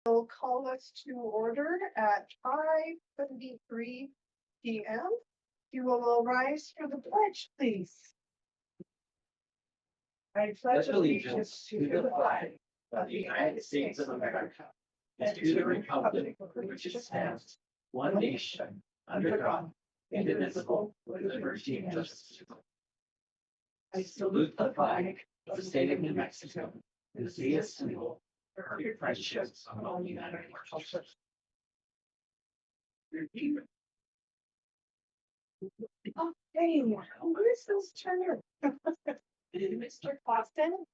Will call us to order at 5:73 p.m. You will rise for the pledge, please. I pledge allegiance to the flag of the United States of America and to the republic for which it stands, one nation, under God, indivisible, with liberty and justice. I salute the flag of the state of New Mexico and the symbol for your friendships among United cultures. Okay, who is this Turner? Mr. Boston.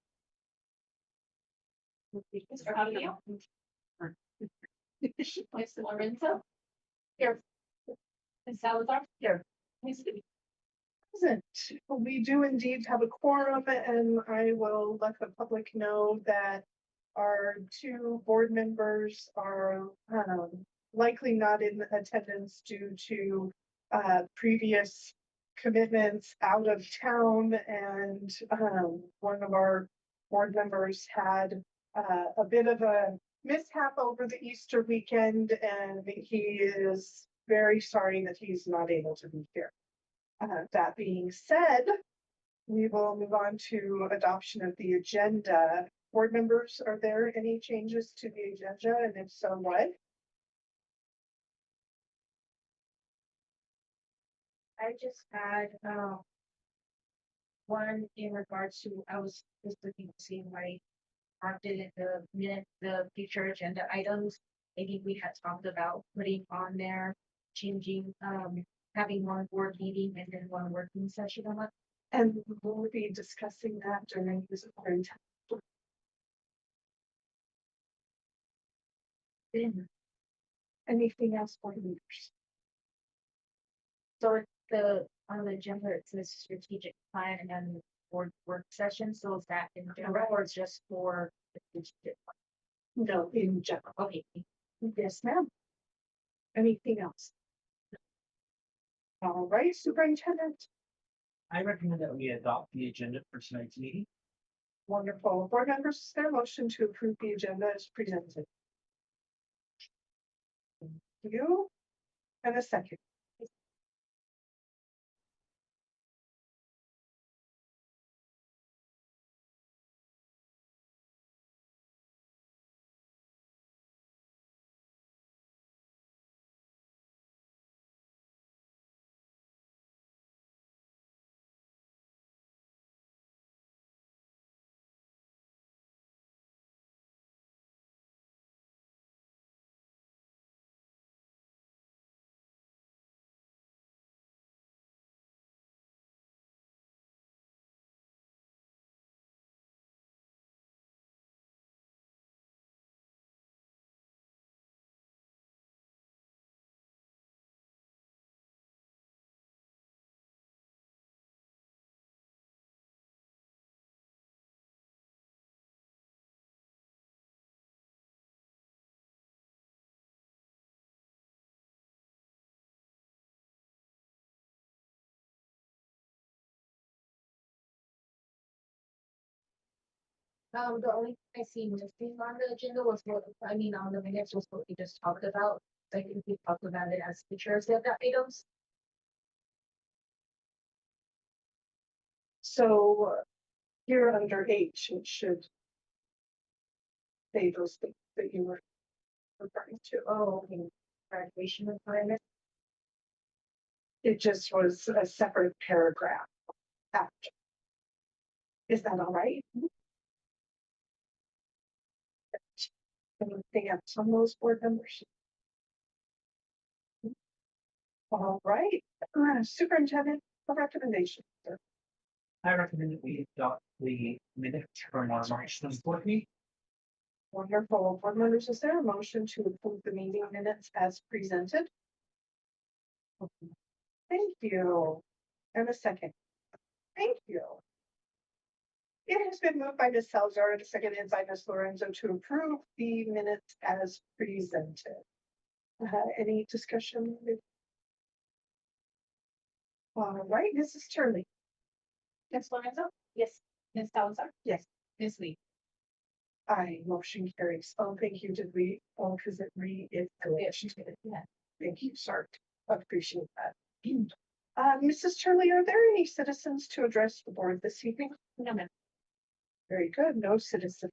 Mr. Avio. Mr. Lorenzo. Here. Ms. Salazar. Here. Present. We do indeed have a quorum, and I will let the public know that our two board members are likely not in attendance due to previous commitments out of town, and one of our board members had a bit of a mishap over the Easter weekend, and he is very sorry that he's not able to be here. That being said, we will move on to adoption of the agenda. Board members, are there any changes to the agenda, and if so, what? I just had one in regards to, I was just looking to see if I marked it in the minute, the future agenda items. Maybe we had talked about putting on there, changing, having one board meeting and then one working session a month. And we'll be discussing that during this time. Anything else for leaders? So it's the, on the agenda, it says strategic plan and then board work session. So is that in general or it's just for the strategic plan? No, in general. Okay. Yes, ma'am. Anything else? All right, superintendent. I recommend that we adopt the agenda for tonight's meeting. Wonderful. Board members, is there a motion to approve the agenda as presented? Thank you. And a second. The only thing I see missing on the agenda was what, I mean, on the minutes was what we just talked about. I think we talked about it as features of the items. So here under H, it should say those things that you were referring to. Oh, okay. Graduation requirement. It just was a separate paragraph after. Is that all right? Anything else on those board members? All right, superintendent, a recommendation, sir. I recommend that we adopt the minutes from our March 24th meeting. Wonderful. Board members, is there a motion to approve the meeting minutes as presented? Thank you. And a second. Thank you. It has been moved by Ms. Salazar and seconded by Ms. Lorenzo to approve the minutes as presented. Any discussion? All right, Mrs. Turley. Ms. Lorenzo? Yes. Ms. Salazar? Yes. Ms. Lee? Aye, motion carries. Oh, thank you. Did we, oh, because it glitched. Yeah. Thank you, sir. I appreciate that. Mrs. Turley, are there any citizens to address the board this evening? No, ma'am. Very good, no citizens.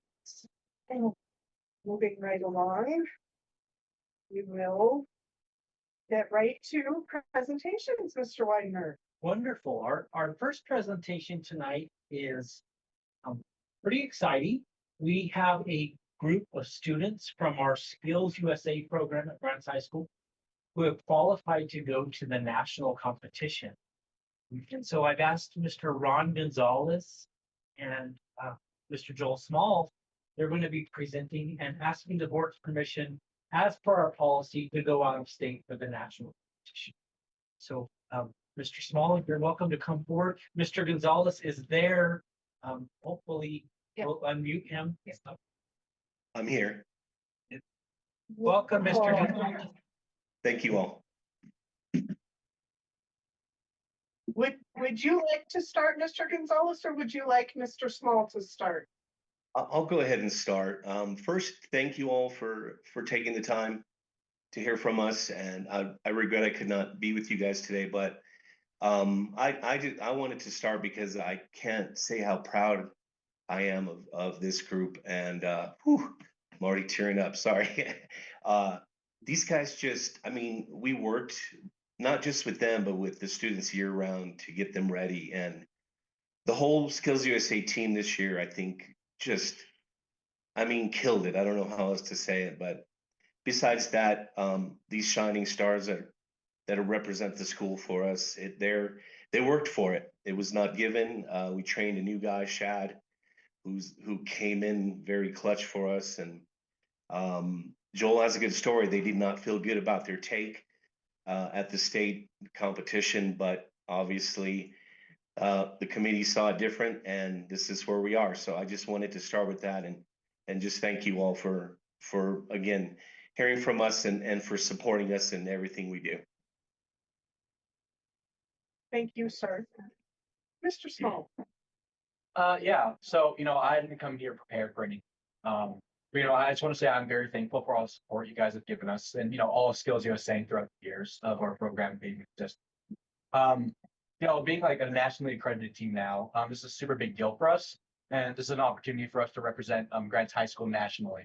And moving right along. We will get right to presentations, Mr. Widener. Wonderful. Our first presentation tonight is pretty exciting. We have a group of students from our Skills USA program at Grants High School who have qualified to go to the national competition. And so I've asked Mr. Ron Gonzalez and Mr. Joel Small, they're going to be presenting and asking the board's permission as per our policy to go out of state for the national competition. So Mr. Small, you're welcome to come forward. Mr. Gonzalez is there. Hopefully we'll unmute him. I'm here. Welcome, Mr. Gonzalez. Thank you all. Would you like to start, Mr. Gonzalez, or would you like Mr. Small to start? I'll go ahead and start. First, thank you all for taking the time to hear from us. And I regret I could not be with you guys today, but I wanted to start because I can't say how proud I am of this group. And I'm already tearing up. Sorry. These guys just, I mean, we worked not just with them, but with the students year round to get them ready. And the whole Skills USA team this year, I think just, I mean, killed it. I don't know how else to say it, but besides that, these shining stars that represent the school for us, they worked for it. It was not given. We trained a new guy, Shad, who came in very clutch for us. And Joel has a good story. They did not feel good about their take at the state competition, but obviously the committee saw it different, and this is where we are. So I just wanted to start with that and just thank you all for again hearing from us and for supporting us in everything we do. Thank you, sir. Mr. Small. Yeah, so I didn't come here prepared for any. I just want to say I'm very thankful for all the support you guys have given us, and all of Skills USA throughout the years of our program being just, being like a nationally accredited team now. This is a super big deal for us, and this is an opportunity for us to represent Grants High School nationally.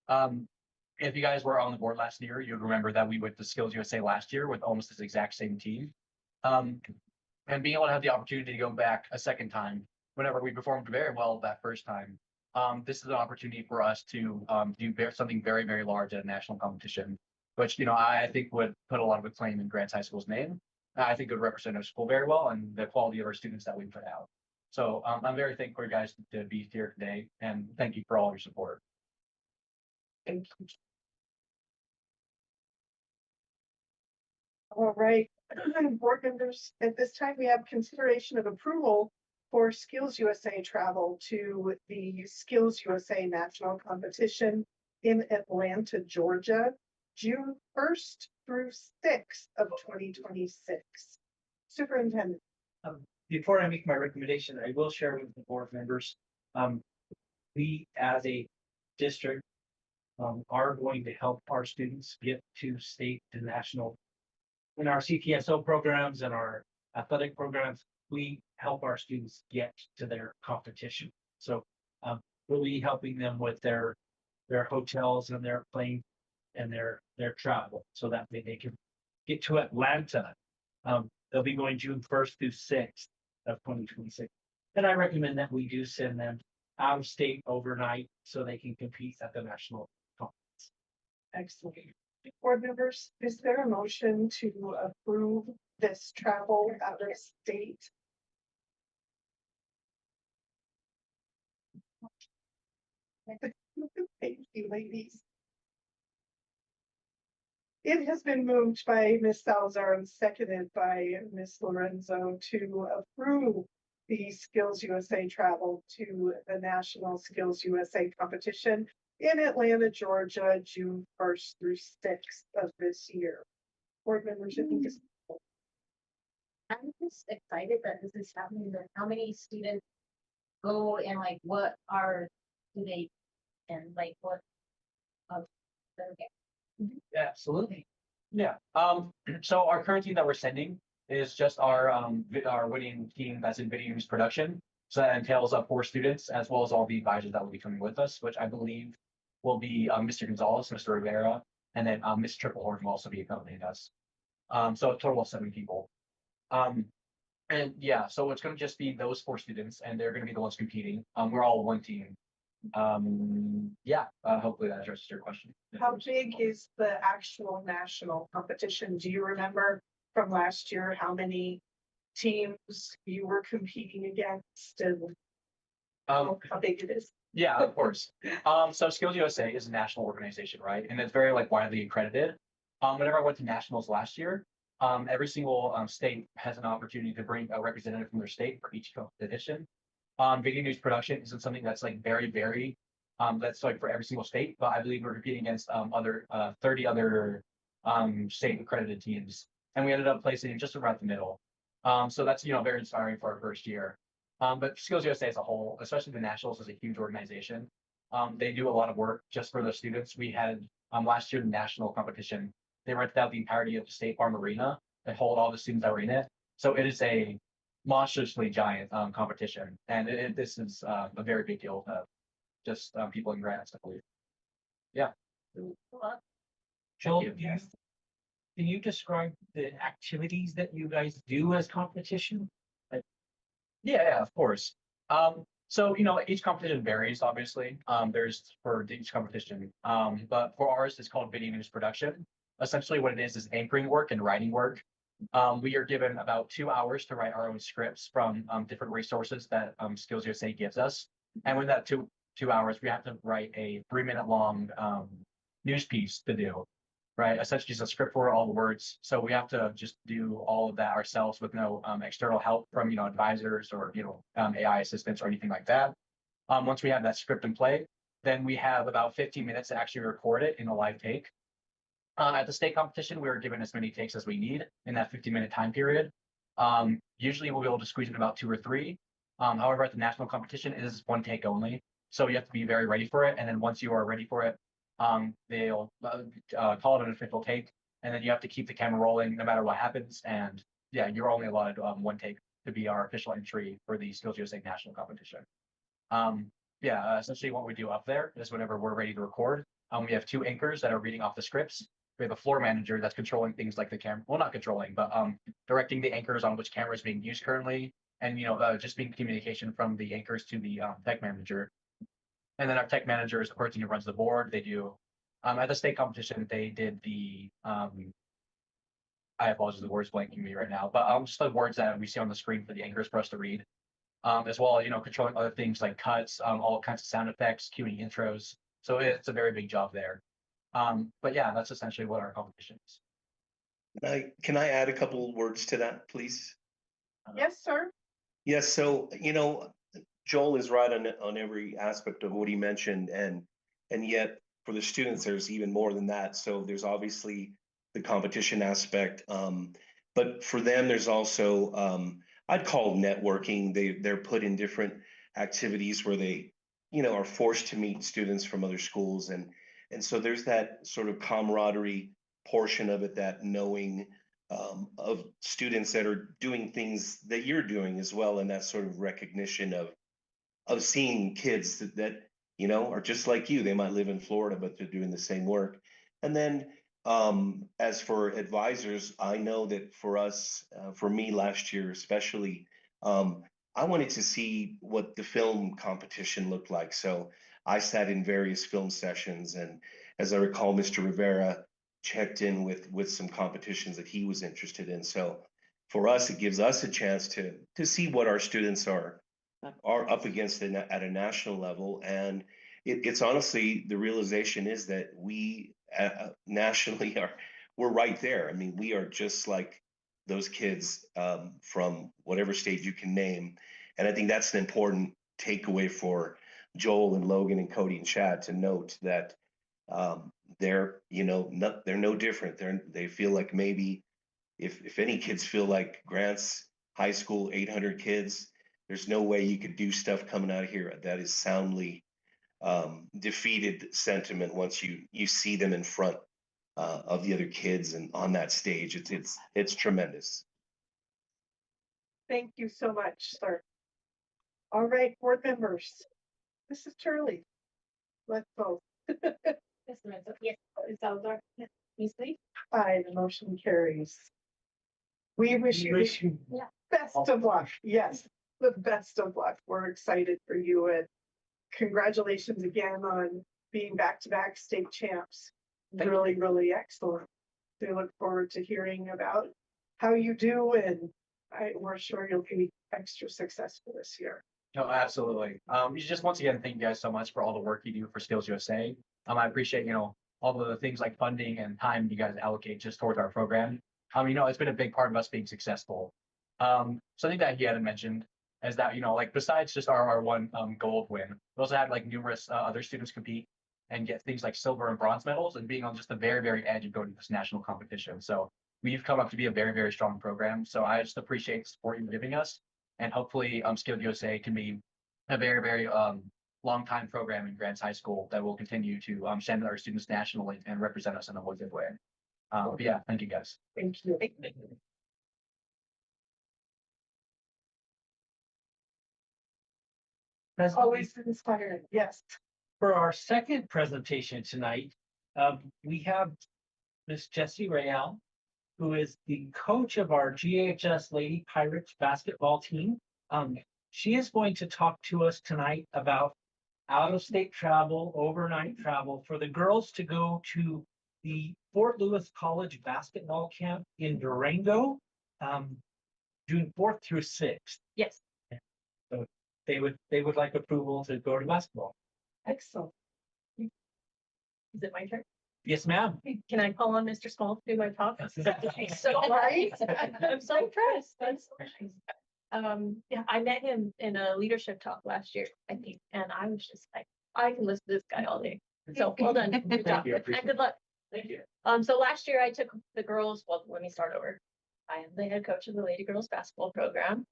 If you guys were on the board last year, you'd remember that we went to Skills USA last year with almost this exact same team. And being able to have the opportunity to go back a second time, whenever we performed very well that first time, this is an opportunity for us to do something very, very large at a national competition, which I think would put a lot of acclaim in Grants High School's name. I think it would represent our school very well and the quality of our students that we put out. So I'm very thankful for you guys to be here today, and thank you for all your support. Thank you. All right, board members, at this time we have consideration of approval for Skills USA travel to the Skills USA National Competition in Atlanta, Georgia, June 1st through 6th of 2026. Superintendent. Before I make my recommendation, I will share with the board members. We as a district are going to help our students get to state to national. In our CTSO programs and our athletic programs, we help our students get to their competition. So really helping them with their hotels and their plane and their travel, so that they can get to Atlanta. They'll be going June 1st through 6th of 2026. And I recommend that we do send them out of state overnight so they can compete at the national conference. Excellent. Board members, is there a motion to approve this travel out of state? Thank you, ladies. It has been moved by Ms. Salazar and seconded by Ms. Lorenzo to approve the Skills USA travel to the National Skills USA competition in Atlanta, Georgia, June 1st through 6th of this year. Board members, I think I'm just excited that this is happening. That how many students go and like what do they and like what of the Yeah, absolutely. Yeah, so our current team that we're sending is just our winning team that's in video news production. So that entails 4 students as well as all the advisors that will be coming with us, which I believe will be Mr. Gonzalez, Mr. Rivera, and then Ms. Triplehorn will also be accompanying us. So a total of 7 people. And yeah, so it's gonna just be those 4 students and they're gonna be the ones competing. We're all one team. Yeah, hopefully that addresses your question. How big is the actual national competition? Do you remember from last year how many teams you were competing against and how big it is? Yeah, of course. So Skills USA is a national organization, right? And it's very like widely accredited. Whenever I went to nationals last year, every single state has an opportunity to bring a representative from their state for each competition. Video news production isn't something that's like very that's like for every single state, but I believe we're competing against other 30 other state accredited teams, and we ended up placing just around the middle. So that's very inspiring for our first year. But Skills USA as a whole, especially the Nationals, is a huge organization. They do a lot of work just for the students. We had last year the national competition. They rented out the entirety of the State Farm Arena and hold all the students that were in it. So it is a monstrously giant competition, and this is a very big deal to just people in grants, I believe. Yeah. Joel, Thank you. can you describe the activities that you guys do as competition? Yeah, of course. So each competition varies, obviously. There's for each competition. But for ours, it's called video news production. Essentially, what it is anchoring work and writing work. We are given about 2 hours to write our own scripts from different resources that Skills USA gives us. And with that 2 hours, we have to write a 3-minute long news piece to do. Right, essentially just a script for all the words. So we have to just do all of that ourselves with no external help from advisors or AI assistants or anything like that. Once we have that script in play, then we have about 15 minutes to actually record it in a live take. At the state competition, we were given as many takes as we need in that 15-minute time period. Usually we'll be able to squeeze in about 2 or 3. However, at the national competition, it is 1 take only. So you have to be very ready for it. And then once you are ready for it, they'll call it an official take, and then you have to keep the camera rolling no matter what happens. And yeah, you're only allotted 1 take to be our official entry for the Skills USA national competition. Yeah, essentially what we do up there is whenever we're ready to record, we have 2 anchors that are reading off the scripts. We have a floor manager that's controlling things like the camera, well, not controlling, but directing the anchors on which camera is being used currently, and just being communication from the anchors to the tech manager. And then our tech manager is the person who runs the board. They do at the state competition, they did the I apologize, the words blanking me right now, but just the words that we see on the screen for the anchors for us to read. As well, controlling other things like cuts, all kinds of sound effects, cueing intros. So it's a very big job there. But yeah, that's essentially what our competition is. Can I add a couple words to that, please? Yes, sir. Yes, so Joel is right on every aspect of what he mentioned, and yet for the students, there's even more than that. So there's obviously the competition aspect, but for them, there's also I'd call networking. They're put in different activities where they are forced to meet students from other schools, and so there's that sort of camaraderie portion of it, that knowing of students that are doing things that you're doing as well, and that sort of recognition of seeing kids that are just like you. They might live in Florida, but they're doing the same work. And then as for advisors, I know that for us, for me last year especially, I wanted to see what the film competition looked like. So I sat in various film sessions, and as I recall, Mr. Rivera checked in with some competitions that he was interested in. So for us, it gives us a chance to see what our students are up against at a national level. And it's honestly, the realization is that we nationally we're right there. I mean, we are just like those kids from whatever state you can name. And I think that's an important takeaway for Joel and Logan and Cody and Chad to note that they're no different. They feel like maybe if any kids feel like Grant's high school, 800 kids, there's no way you could do stuff coming out of here that is soundly defeated sentiment once you see them in front of the other kids and on that stage. It's tremendous. Thank you so much, sir. All right, board members. Mrs. Turley. Let's vote. Yes, Lorenzo. Yes, Salazar. Yes, Easley. Aye, the motion carries. We wish you the best of luck. Yes, the best of luck. We're excited for you and congratulations again on being back-to-back state champs. Really, really excellent. We look forward to hearing about how you do and we're sure you'll be extra successful this year. No, absolutely. Just once again, thank you guys so much for all the work you do for Skills USA. I appreciate, all the things like funding and time you guys allocate just towards our program. It's been a big part of us being successful. Something that he hadn't mentioned is that, like besides just our one gold win, we also had like numerous other students compete and get things like silver and bronze medals and being on just the very, very edge of going to this national competition. So we've come up to be a very, very strong program. So I just appreciate the support you're giving us. And hopefully Skilled USA can be a very, very long time program in Grants High School that will continue to send our students nationally and represent us in a more good way. But yeah, thank you guys. Thank you. That's Always inspiring. Yes. For our second presentation tonight, we have Miss Jessie Rayal, who is the coach of our GHS Lady Pirates basketball team. She is going to talk to us tonight about out-of-state travel, overnight travel for the girls to go to the Fort Lewis College basketball camp in Durango, June 4th through 6th. Yes. So they would like approval to go to basketball. Excellent. Is it my turn? Yes, ma'am. Can I call on Mr. Small to do my talk? Yes. So right. I'm so impressed. That's so nice. Yeah, I met him in a leadership talk last year, I think, and I was just like, I can listen to this guy all day. So well done. Good job. you. And good luck. Thank you. So last year I took the girls, well, let me start over. I am the head coach of the Lady Girls basketball program.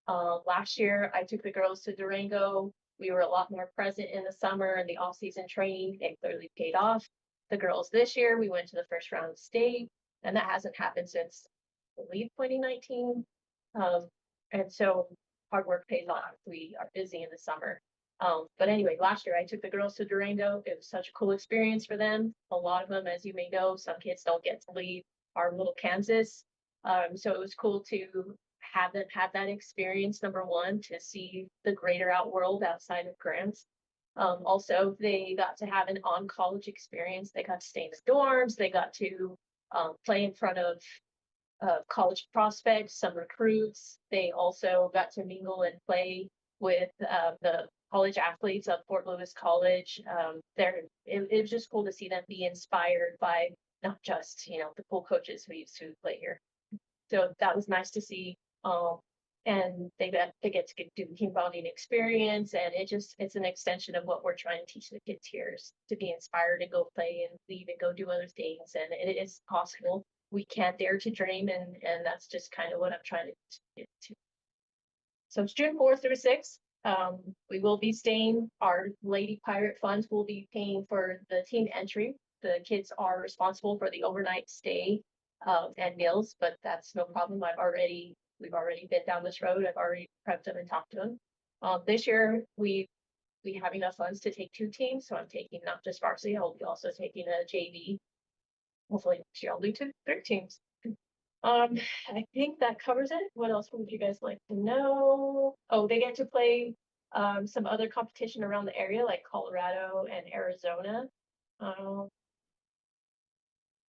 Last year I took the girls to Durango. We were a lot more present in the summer and the off-season training. It clearly paid off. The girls this year, we went to the first round of state, and that hasn't happened since, I believe, 2019. And so hard work pays off. We are busy in the summer. But anyway, last year I took the girls to Durango. It was such a cool experience for them. A lot of them, as you may know, some kids don't get to leave our little Kansas. So it was cool to have them have that experience, number one, to see the greater out world outside of Grants. Also, they got to have an on-college experience. They got to stay in the dorms. They got to play in front of college prospects, some recruits. They also got to mingle and play with the college athletes of Fort Lewis College. It was just cool to see them be inspired by not just, the cool coaches who used to play here. So that was nice to see. And they get to do team bonding experience, and it's an extension of what we're trying to teach the kids here, is to be inspired and go play and leave and go do other things. And it is possible. We can't dare to dream, and that's just kind of what I'm trying to get to. So it's June 4th through 6th. We will be staying. Our Lady Pirate funds will be paying for the team entry. The kids are responsible for the overnight stay and meals, but that's no problem. We've already been down this road. I've already prepped them and talked to them. This year we have enough funds to take 2 teams, so I'm taking not just varsity. I'll be also taking a JV. Hopefully next year I'll do 3 teams. I think that covers it. What else would you guys like to know? Oh, they get to play some other competition around the area, like Colorado and Arizona.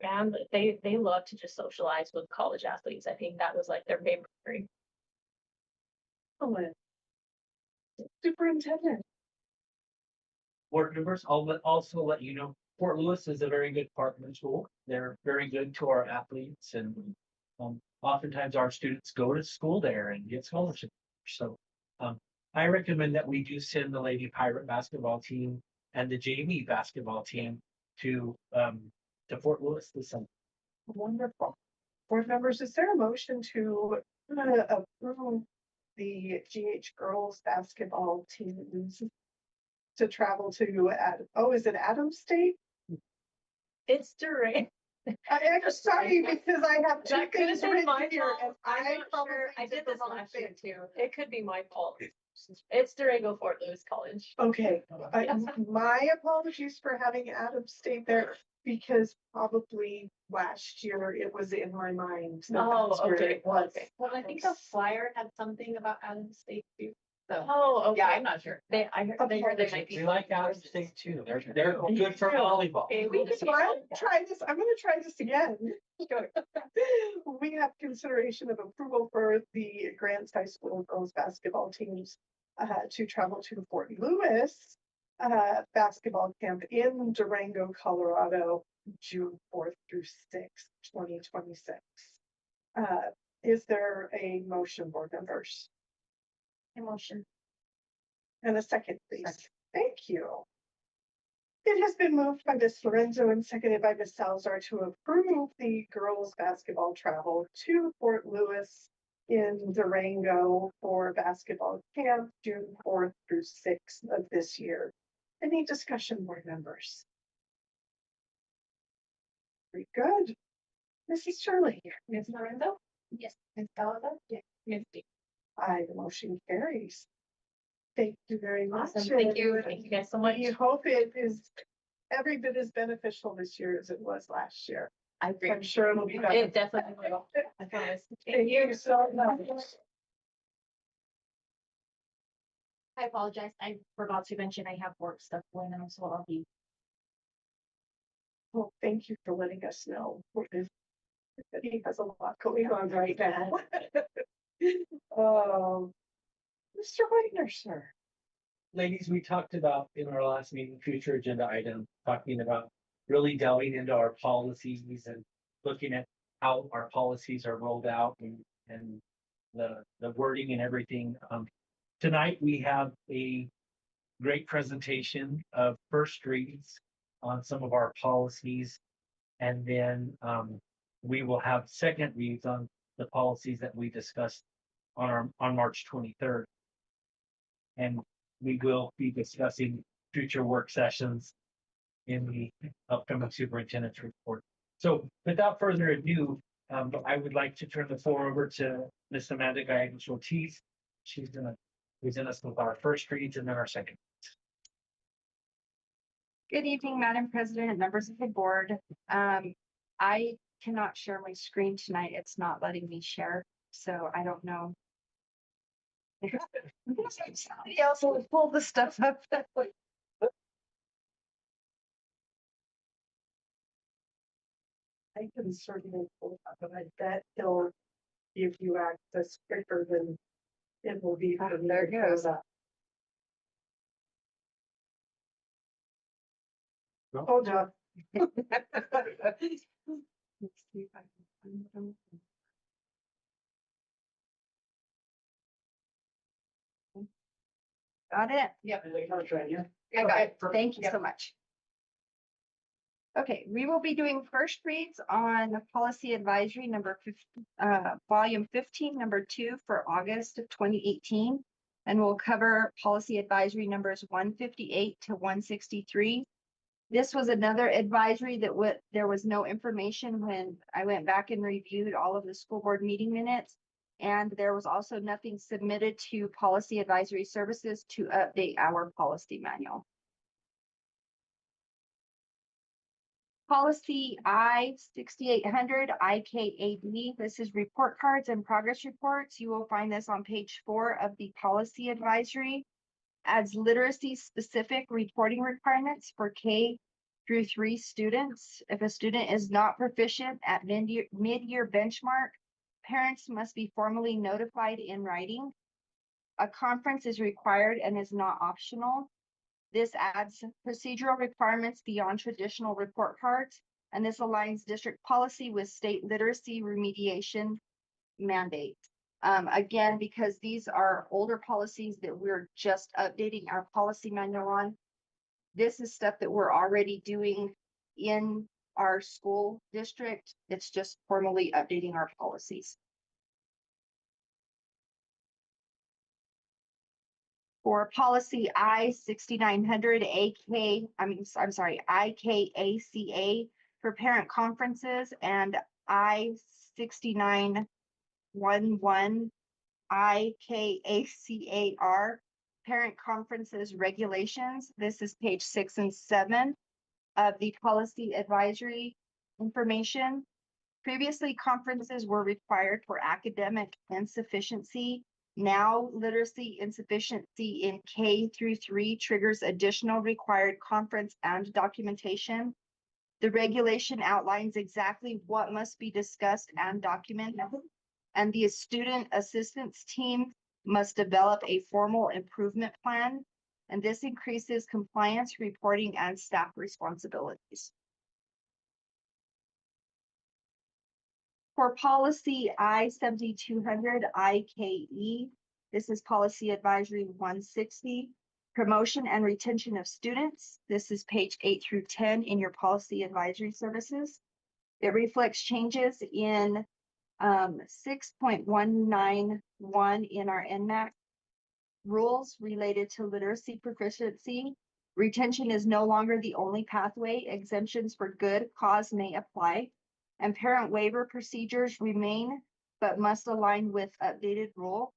And they love to just socialize with college athletes. I think that was like their favorite thing. Excellent. Superintendent. Board members, I'll also let you know, Fort Lewis is a very good partner school. They're very good to our athletes, and oftentimes our students go to school there and get scholarships. So I recommend that we do send the Lady Pirate basketball team and the JV basketball team to Fort Lewis this summer. Wonderful. Board members, is there a motion to approve the GH girls basketball teams to travel to, is it Adams State? It's Durango. I'm sorry, because I have two That could have things been written my here, fault. and I'm I not probably sure. I did the this wrong last year thing. too. It could be my fault. It's Durango Fort Lewis College. Okay, my apologies for having Adams State there, because probably last year it was in my mind. that that's where it was. Well, I think the flyer had something about Adams State too. So. Oh, Yeah, okay. I'm not sure. They heard they might be. We like Adams State too. They're good for volleyball. Okay, So I'll try this, I'm gonna try this again. We have consideration of approval for the Grants High School girls basketball teams to travel to Fort Lewis basketball camp in Durango, Colorado, June 4th through 6th, 2026. Is there a motion, board members? Emotion. And a second, please. Second. Thank you. It has been moved by Ms. Lorenzo and seconded by Ms. Salzar to approve the girls' basketball travel to Fort Lewis in Durango for basketball camp, June 4th through 6th of this year. Any discussion, board members? Very good. Mrs. Shirley? Ms. Lorenzo? Yes. Ms. Salazar? Yes. Ms. D. Aye, the motion carries. Thank you very much. Awesome. Thank you. Thank you guys so much. We hope it is every bit as beneficial this year as it was last year. I agree. I'm sure it'll be better. It definitely will. I promise. Thank you so much. I apologize. I forgot to mention I have work stuff going on, so I'll be. Well, thank you for letting us know. He has a lot going on right now. Mr. Wagner, sir. Ladies, we talked about in our last meeting, future agenda item, talking about really delving into our policies and looking at how our policies are rolled out and the wording and everything. Tonight, we have a great presentation of first reads on some of our policies. And then we will have second reads on the policies that we discussed on March 23rd. And we will be discussing future work sessions in the upcoming superintendent's report. So without further ado, I would like to turn the floor over to Ms. Amanda Gallegos-Ortiz. She's gonna present us with our first reads and then our second. Good evening, Madam President and members of the board. I cannot share my screen tonight. It's not letting me share, so I don't know. Somebody else will pull the stuff up. I can certainly pull it up, but I bet he'll give you access quicker than it will be. for me There it to pull goes. up. Hold on. Let's see if I can find them. Got it? Yeah. I got it. Thank you so much. Okay, we will be doing first reads on the policy advisory number volume 15, number 2 for August of 2018. And we'll cover policy advisory numbers 158 to 163. This was another advisory that there was no information when I went back and reviewed all of the school board meeting minutes. And there was also nothing submitted to policy advisory services to update our policy manual. Policy I-6800 IKAD. This is report cards and progress reports. You will find this on page 4 of the policy advisory. Adds literacy specific reporting requirements for K through 3 students. If a student is not proficient at mid-year benchmark, parents must be formally notified in writing. A conference is required and is not optional. This adds procedural requirements beyond traditional report cards, and this aligns district policy with state literacy remediation mandates. Again, because these are older policies that we're just updating our policy manual on. This is stuff that we're already doing in our school district. It's just formally updating our policies. For policy I-6900 IKACA for parent conferences, and I-6911 IKACAR parent conferences regulations. This is page 6 and 7 of the policy advisory information. Previously, conferences were required for academic insufficiency. Now, literacy insufficiency in K-3 triggers additional required conference and documentation. The regulation outlines exactly what must be discussed and documented, and the student assistance team must develop a formal improvement plan, and this increases compliance, reporting, and staff responsibilities. For policy I-7200 IKE, this is policy advisory 160, promotion and retention of students. This is page 8 through 10 in your policy advisory services. It reflects changes in 6.191 in our NMAC rules related to literacy proficiency. Retention is no longer the only pathway. Exemptions for good cause may apply, and parent waiver procedures remain, but must align with updated rule.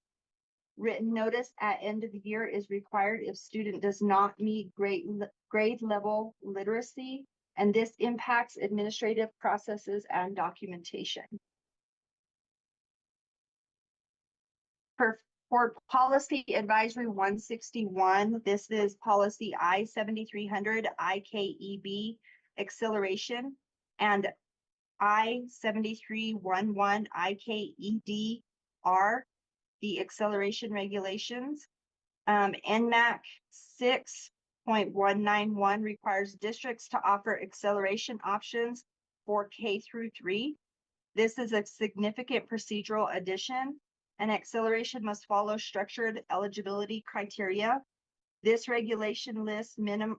Written notice at end of the year is required if student does not meet grade level literacy, and this impacts administrative processes and documentation. For policy advisory 161, this is policy I-7300 IKEB acceleration, and I-7311 IKEDR, the acceleration regulations. NMAC 6.191 requires districts to offer acceleration options for K-3. This is a significant procedural addition. An acceleration must follow structured eligibility criteria. This regulation lists minimum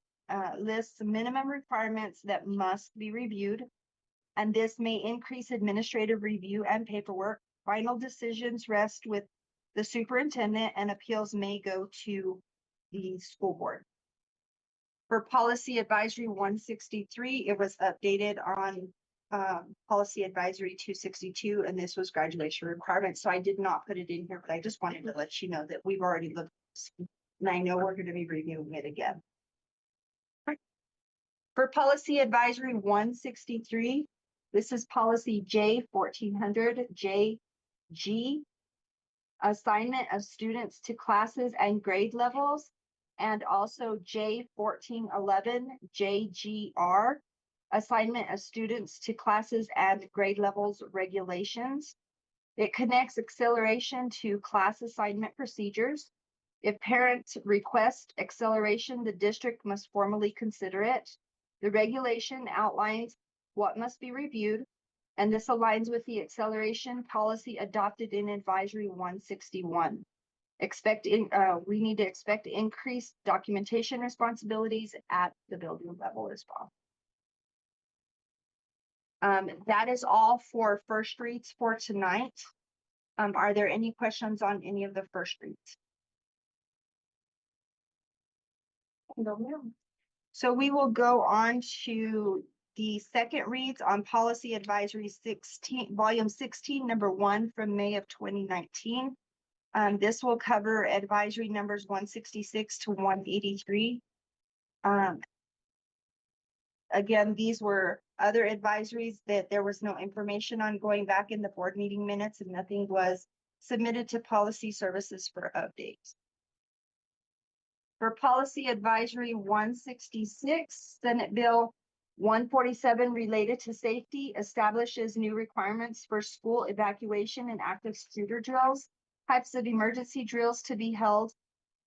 requirements that must be reviewed, and this may increase administrative review and paperwork. Final decisions rest with the superintendent, and appeals may go to the school board. For policy advisory 163, it was updated on policy advisory 262, and this was graduation requirements. So I did not put it in here, but I just wanted to let you know that we've already looked at this, and I know we're going to be reviewing it again. For policy advisory 163, this is policy J1400 JG, assignment of students to classes and grade levels, and also J1411 JGR, assignment of students to classes and grade levels regulations. It connects acceleration to class assignment procedures. If parents request acceleration, the district must formally consider it. The regulation outlines what must be reviewed, and this aligns with the acceleration policy adopted in advisory 161. We need to expect increased documentation responsibilities at the building level as well. That is all for first reads for tonight. Are there any questions on any of the first reads? No, ma'am. So we will go on to the second reads on policy advisory 16, volume 16, number 1 from May of 2019. This will cover advisory numbers 166 to 183. Again, these were other advisories that there was no information on going back in the board meeting minutes, and nothing was submitted to policy services for updates. For policy advisory 166, Senate Bill 147 related to safety establishes new requirements for school evacuation and active shooter drills, types of emergency drills to be held,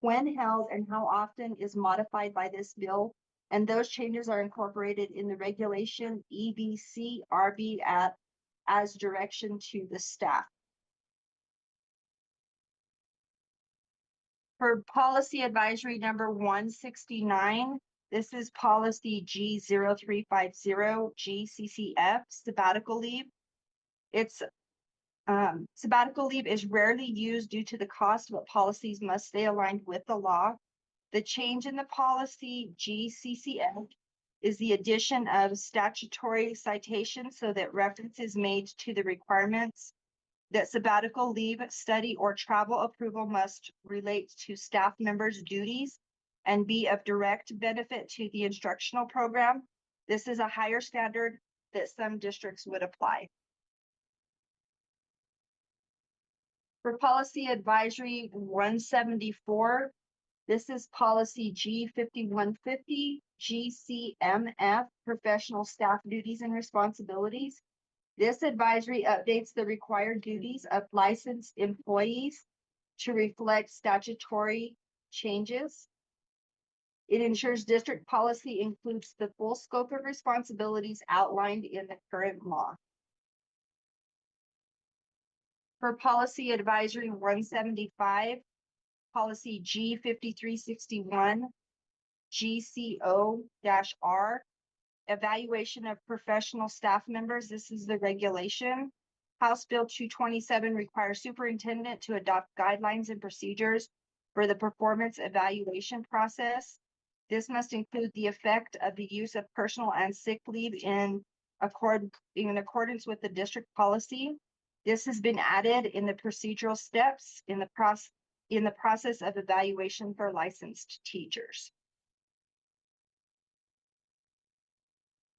when held, and how often is modified by this bill. And those changes are incorporated in the regulation EBC RB as direction to the staff. For policy advisory number 169, this is policy G0350 GCCF, sabbatical leave. It's Sabbatical leave is rarely used due to the cost, but policies must stay aligned with the law. The change in the policy GCCF is the addition of statutory citation so that reference is made to the requirements that sabbatical leave, study, or travel approval must relate to staff members' duties and be of direct benefit to the instructional program. This is a higher standard that some districts would apply. For policy advisory 174, this is policy G5150, GCMF, professional staff duties and responsibilities. This advisory updates the required duties of licensed employees to reflect statutory changes. It ensures district policy includes the full scope of responsibilities outlined in the current law. For policy advisory 175, policy G5361, GCO-R, evaluation of professional staff members. This is the regulation. House Bill 227 requires superintendent to adopt guidelines and procedures for the performance evaluation process. This must include the effect of the use of personal and sick leave in accordance with the district policy. This has been added in the procedural steps in the process of evaluation for licensed teachers.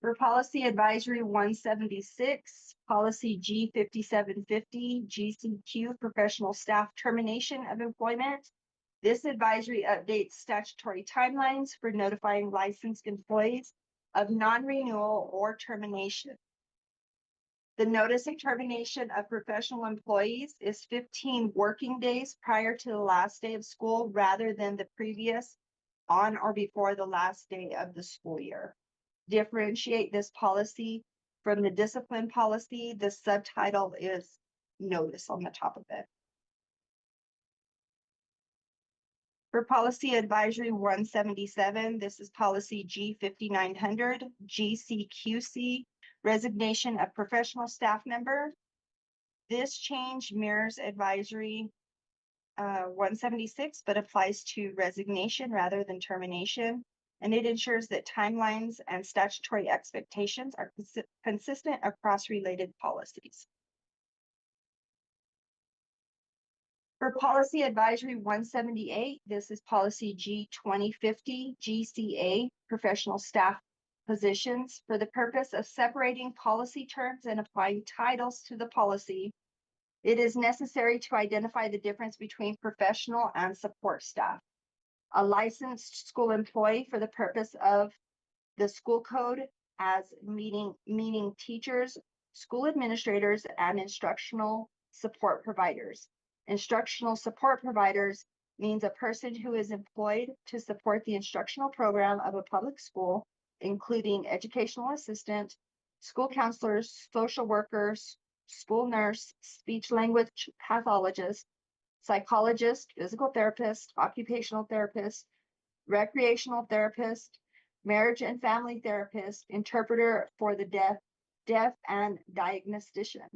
For policy advisory 176, policy G5750, GCQ, professional staff termination of employment. This advisory updates statutory timelines for notifying licensed employees of non-renewal or termination. The notice of termination of professional employees is 15 working days prior to the last day of school rather than the previous on or before the last day of the school year. Differentiate this policy from the discipline policy. The subtitle is notice on the top of it. For policy advisory 177, this is policy G5900, GCQC, resignation of professional staff member. This change mirrors advisory 176, but applies to resignation rather than termination. And it ensures that timelines and statutory expectations are consistent across related policies. For policy advisory 178, this is policy G2050, GCA, professional staff positions. For the purpose of separating policy terms and applying titles to the policy, it is necessary to identify the difference between professional and support staff. A licensed school employee for the purpose of the school code as meaning teachers, school administrators, and instructional support providers. Instructional support providers means a person who is employed to support the instructional program of a public school, including educational assistant, school counselors, social workers, school nurse, speech language pathologist, psychologist, physical therapist, occupational therapist, recreational therapist, marriage and family therapist, interpreter for the deaf and diagnostician.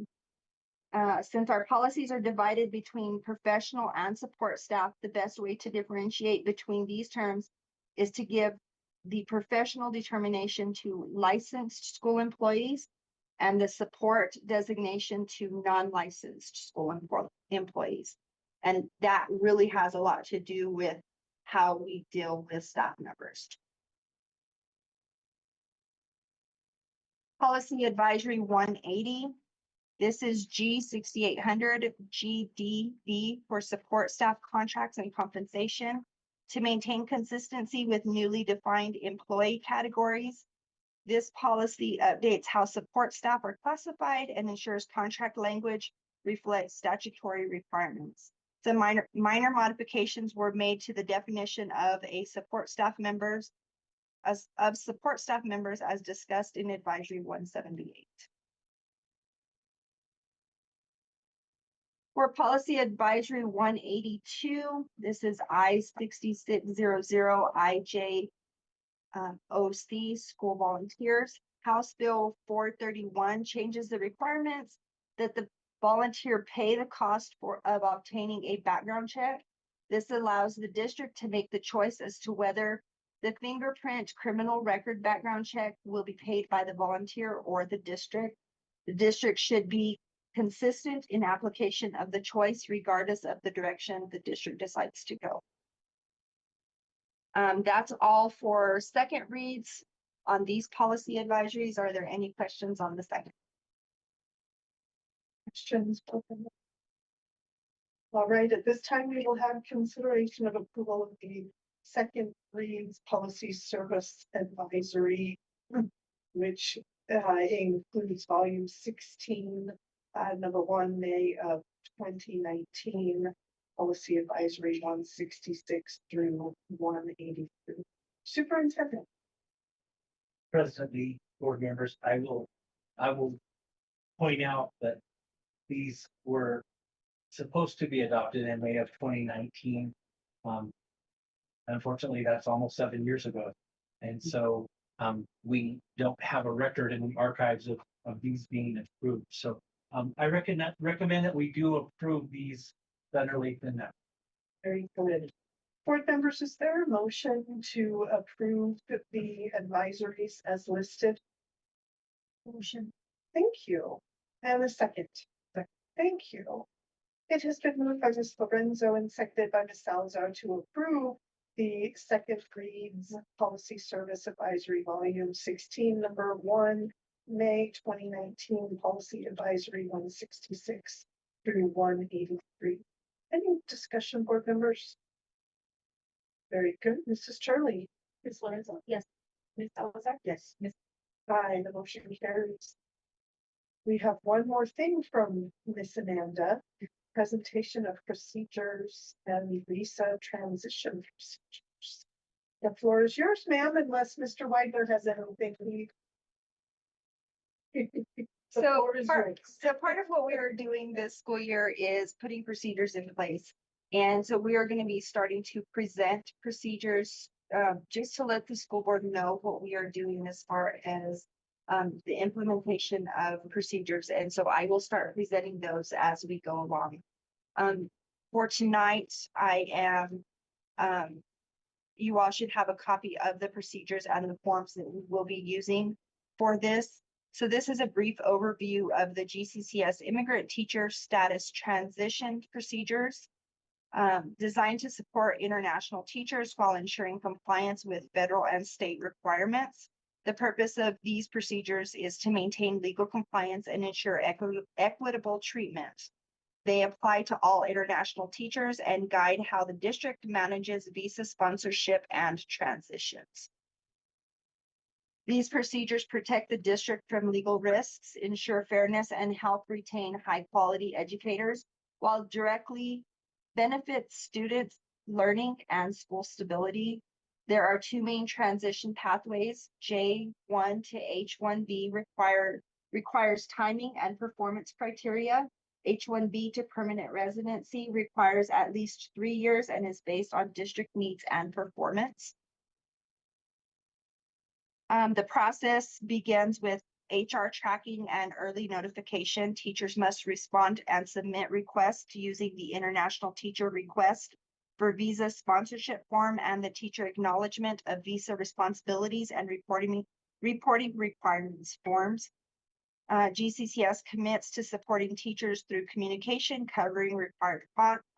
Since our policies are divided between professional and support staff, the best way to differentiate between these terms is to give the professional determination to licensed school employees and the support designation to non-licensed school employees. And that really has a lot to do with how we deal with staff members. Policy advisory 180. This is G6800 GDB for support staff contracts and compensation to maintain consistency with newly defined employee categories. This policy updates how support staff are classified and ensures contract language reflects statutory requirements. Some minor modifications were made to the definition of support staff members as discussed in advisory 178. For policy advisory 182, this is I-6600 IJ OC, school volunteers. House Bill 431 changes the requirements that the volunteer pay the cost of obtaining a background check. This allows the district to make the choice as to whether the fingerprint criminal record background check will be paid by the volunteer or the district. The district should be consistent in application of the choice regardless of the direction the district decides to go. That's all for second reads on these policy advisories. Are there any questions on the second? Questions? All right, at this time, we will have consideration of approval of the second reads policy service advisory, which includes volume 16, number 1, May of 2019, policy advisory 166 through 183. Superintendent. President Lee, board members, I will point out that these were supposed to be adopted in May of 2019. Unfortunately, that's almost 7 years ago. And so we don't have a record in the archives of these being approved. So I recommend that we do approve these better late than never. Very good. Board members, is there a motion to approve the advisories as listed? Motion. Thank you. And a second. Thank you. It has been moved by Ms. Lorenzo and seconded by Ms. Salazar to approve the second reads policy service advisory volume 16, number 1, May 2019, policy advisory 166 through 183. Any discussion, board members? Very good. Mrs. Charlie. Ms. Lorenzo. Yes. Ms. Salazar. Yes. Ms. Aye, the motion carries. We have one more thing from Miss Amanda. Presentation of procedures and visa transition procedures. The floor is yours, ma'am, unless Mr. Weidner has anything. So part of what we are doing this school year is putting procedures in place. And so we are going to be starting to present procedures just to let the school board know what we are doing as far as the implementation of procedures. And so I will start presenting those as we go along. For tonight, you all should have a copy of the procedures and the forms that we will be using for this. So this is a brief overview of the GCCS immigrant teacher status transition procedures designed to support international teachers while ensuring compliance with federal and state requirements. The purpose of these procedures is to maintain legal compliance and ensure equitable treatment. They apply to all international teachers and guide how the district manages visa sponsorship and transitions. These procedures protect the district from legal risks, ensure fairness, and help retain high-quality educators while directly benefits students' learning and school stability. There are two main transition pathways. J1 to H1B requires timing and performance criteria. H1B to permanent residency requires at least 3 years and is based on district needs and performance. The process begins with HR tracking and early notification. Teachers must respond and submit requests using the International Teacher Request for Visa Sponsorship Form and the Teacher Acknowledgement of Visa Responsibilities and Reporting Requirements forms. GCCS commits to supporting teachers through communication, covering required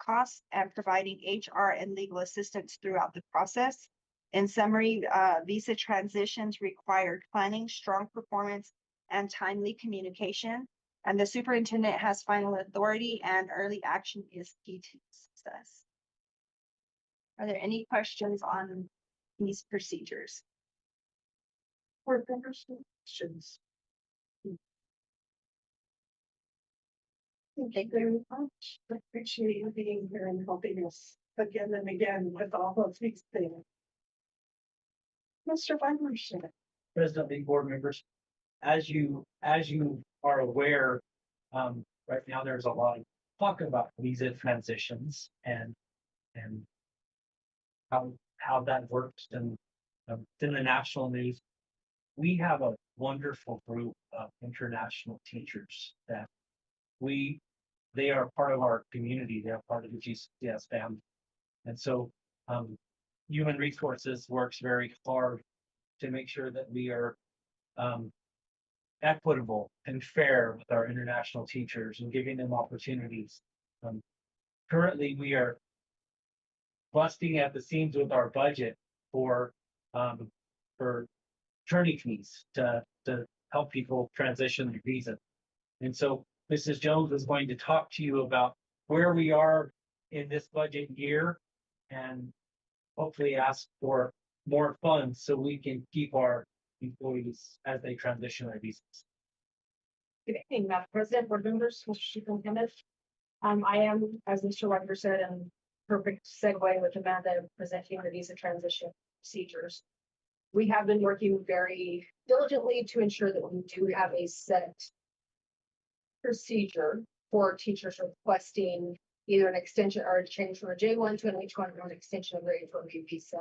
costs, and providing HR and legal assistance throughout the process. In summary, visa transitions require planning, strong performance, and timely communication. And the superintendent has final authority, and early action is key to success. Are there any questions on these procedures? Board members, questions? Thank you very much. I appreciate you being here and helping us again and again with all of these things. Mr. Weidner. President Lee, board members, as you are aware, right now there's a lot of talk about visa transitions and how that works and in the national news. We have a wonderful group of international teachers that we they are part of our community. They're part of the GCS family. And so, human resources works very hard to make sure that we are, equitable and fair with our international teachers and giving them opportunities. Currently, we are busting at the seams with our budget for, for attorney fees to help people transition their visa. And so Mrs. Jones is going to talk to you about where we are in this budget year and hopefully ask for more funds so we can keep our employees as they transition their visas. Good evening, Madam President, board members, Mr. Superintendent. I am, as Mr. Wagner said, and perfect segue with Amanda presenting the visa transition procedures. We have been working very diligently to ensure that we do have a set procedure for teachers requesting either an extension or a change from a J1 to an H1 or an extension of their H1B visa,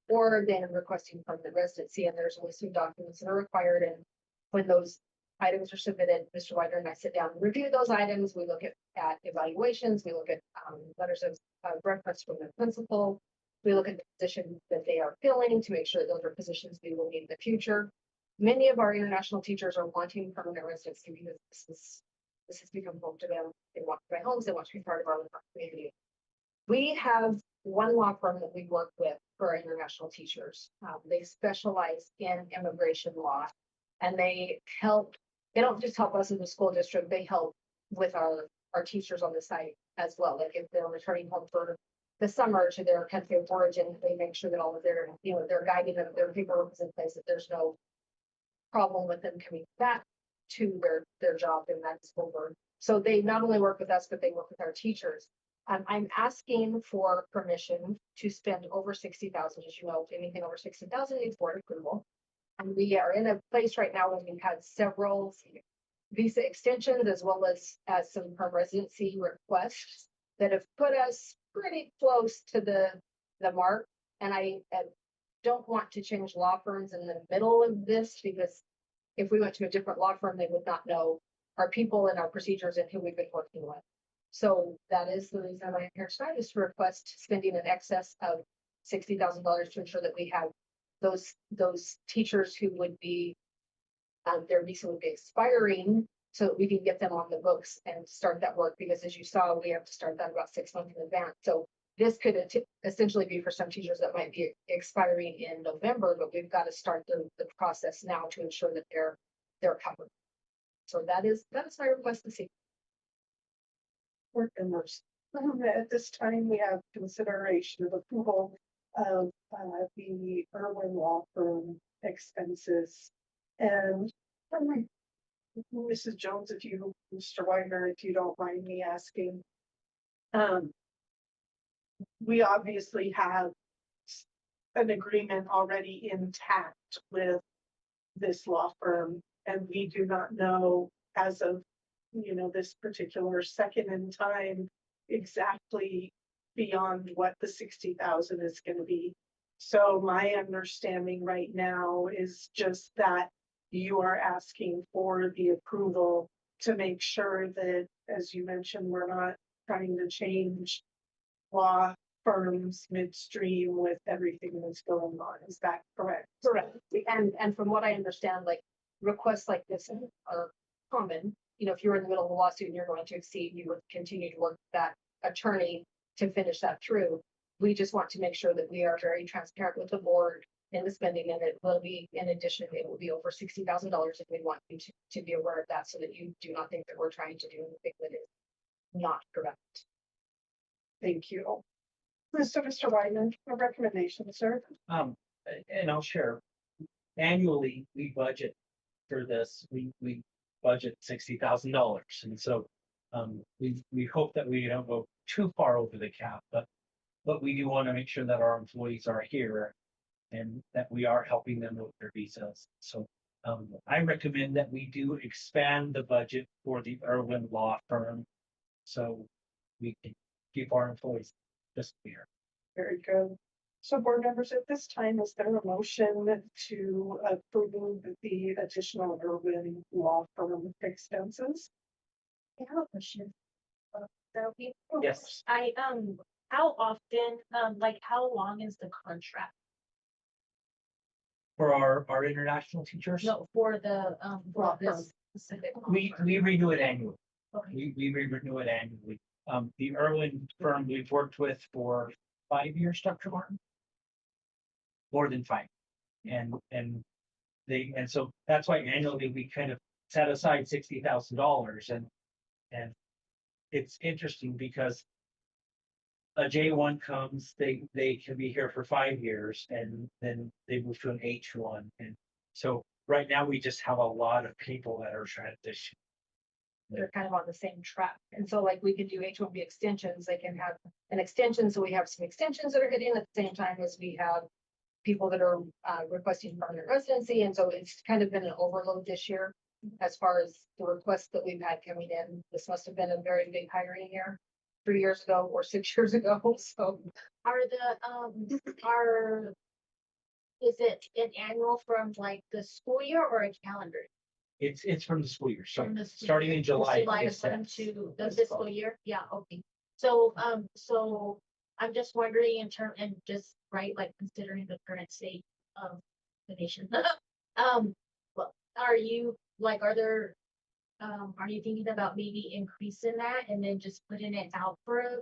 or then requesting permanent residency. And there's a list of documents that are required. And when those items are submitted, Mr. Wagner and I sit down and review those items. We look at evaluations. We look at letters of reference from the principal. We look at the position that they are filling to make sure that those are positions we will need in the future. Many of our international teachers are wanting permanent residency because this has become home to them. They want to buy homes. They want to be part of our community. We have one law firm that we work with for our international teachers. They specialize in immigration law, and they don't just help us in the school district, they help with our teachers on the site as well. Like if they're returning home for the summer to their country of origin, they make sure that all of their, their guiding them, their paperwork is in place, that there's no problem with them coming back to their job and that's over. So they not only work with us, but they work with our teachers. I'm asking for permission to spend over 60,000. As you know, anything over 60,000 needs board approval. And we are in a place right now where we've had several visa extensions as well as some perm residency requests that have put us pretty close to the mark. And I don't want to change law firms in the middle of this, because if we went to a different law firm, they would not know our people and our procedures and who we've been working with. So that is the reason I'm here tonight, is to request spending in excess of $60,000 to ensure that we have those teachers who would be, their visa would be expiring, so that we can get them on the books and start that work. Because as you saw, we have to start that about 6 months in advance. So this could essentially be for some teachers that might be expiring in November, but we've got to start the process now to ensure that they're covered. So that is my request this evening. Board members, at this time, we have consideration of approval of the Irwin Law Firm expenses. And Mrs. Jones, Mr. Wagner, if you don't mind me asking, we obviously have an agreement already intact with this law firm, and we do not know as of this particular second in time exactly beyond what the 60,000 is going to be. So my understanding right now is just that you are asking for the approval to make sure that, as you mentioned, we're not trying to change law firms midstream with everything that's going on. Is that correct? Correct. And from what I understand, like requests like this are common. If you're in the middle of a lawsuit and you're going to exceed, you would continue to work with that attorney to finish that through. We just want to make sure that we are very transparent with the board in the spending, and it will be, in addition, it will be over $60,000 if we want you to be aware of that, so that you do not think that we're trying to do anything that is not correct. Thank you. Mr. Wagner, a recommendation, sir. And I'll share. Annually, we budget for this. We budget $60,000, and so we hope that we don't go too far over the cap, but we do want to make sure that our employees are here and that we are helping them with their visas. So I recommend that we do expand the budget for the Irwin Law Firm so we can keep our employees this year. Very good. So board members, at this time, is there a motion to approve the additional Irwin Law Firm expenses? I have a question. Sophie? Yes. How often, like, how long is the contract? For our international teachers, No, for the, for this specific. we renew it annually. Okay. We renew it annually. The Irwin firm we've worked with for 5 years, Dr. Martin. More than 5. And so that's why annually we kind of set aside $60,000 and it's interesting because a J1 comes, they can be here for 5 years and then they move to an H1. And so right now we just have a lot of people that are transitioning. They're kind of on the same track. And so like we can do H1B extensions, they can have an extension. So we have some extensions that are hitting at the same time as we have people that are requesting permanent residency. And so it's kind of been an overload this year as far as the requests that we've had coming in. This must have been a very big hiring year 3 years ago or 6 years ago. So are is it an annual from like the school year or a calendar? It's from the school year, so From the school starting in July. July it to sets. the fiscal year? Yeah, okay. So, so I'm just wondering in term, and just, right, like considering the current state of the nation. Well, are you, like, are you thinking about maybe increasing that and then just putting it out for a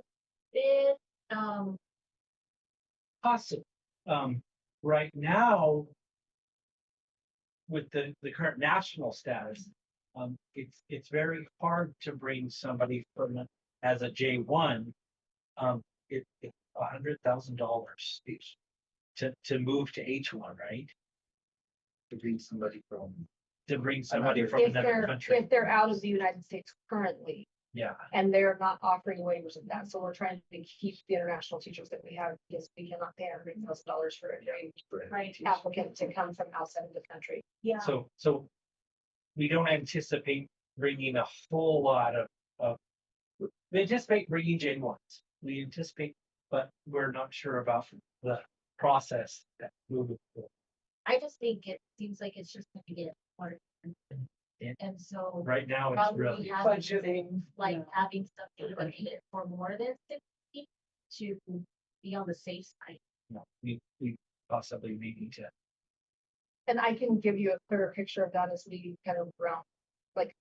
bid? Possible. Right now, with the current national status, it's very hard to bring somebody from as a J1. It's $100,000 each to move to H1, right? To bring somebody from If another they're, country. if they're out of the United States currently, Yeah, and they're not offering waivers of that, so we're trying to keep the international teachers that we have, because we cannot pay $100,000 for a right. applicant to come from outside of the country. Yeah. So we don't anticipate bringing a whole lot of, we anticipate bringing J1s. We anticipate, but we're not sure about the process that moving forward. I just think it seems like it's just gonna get harder. Yeah. And so Right now, it's probably really, having, Budgeting. like having something budgeted for more than 60 to be on the safe side. we possibly may need to. And I can give you a clearer picture of that as we kind of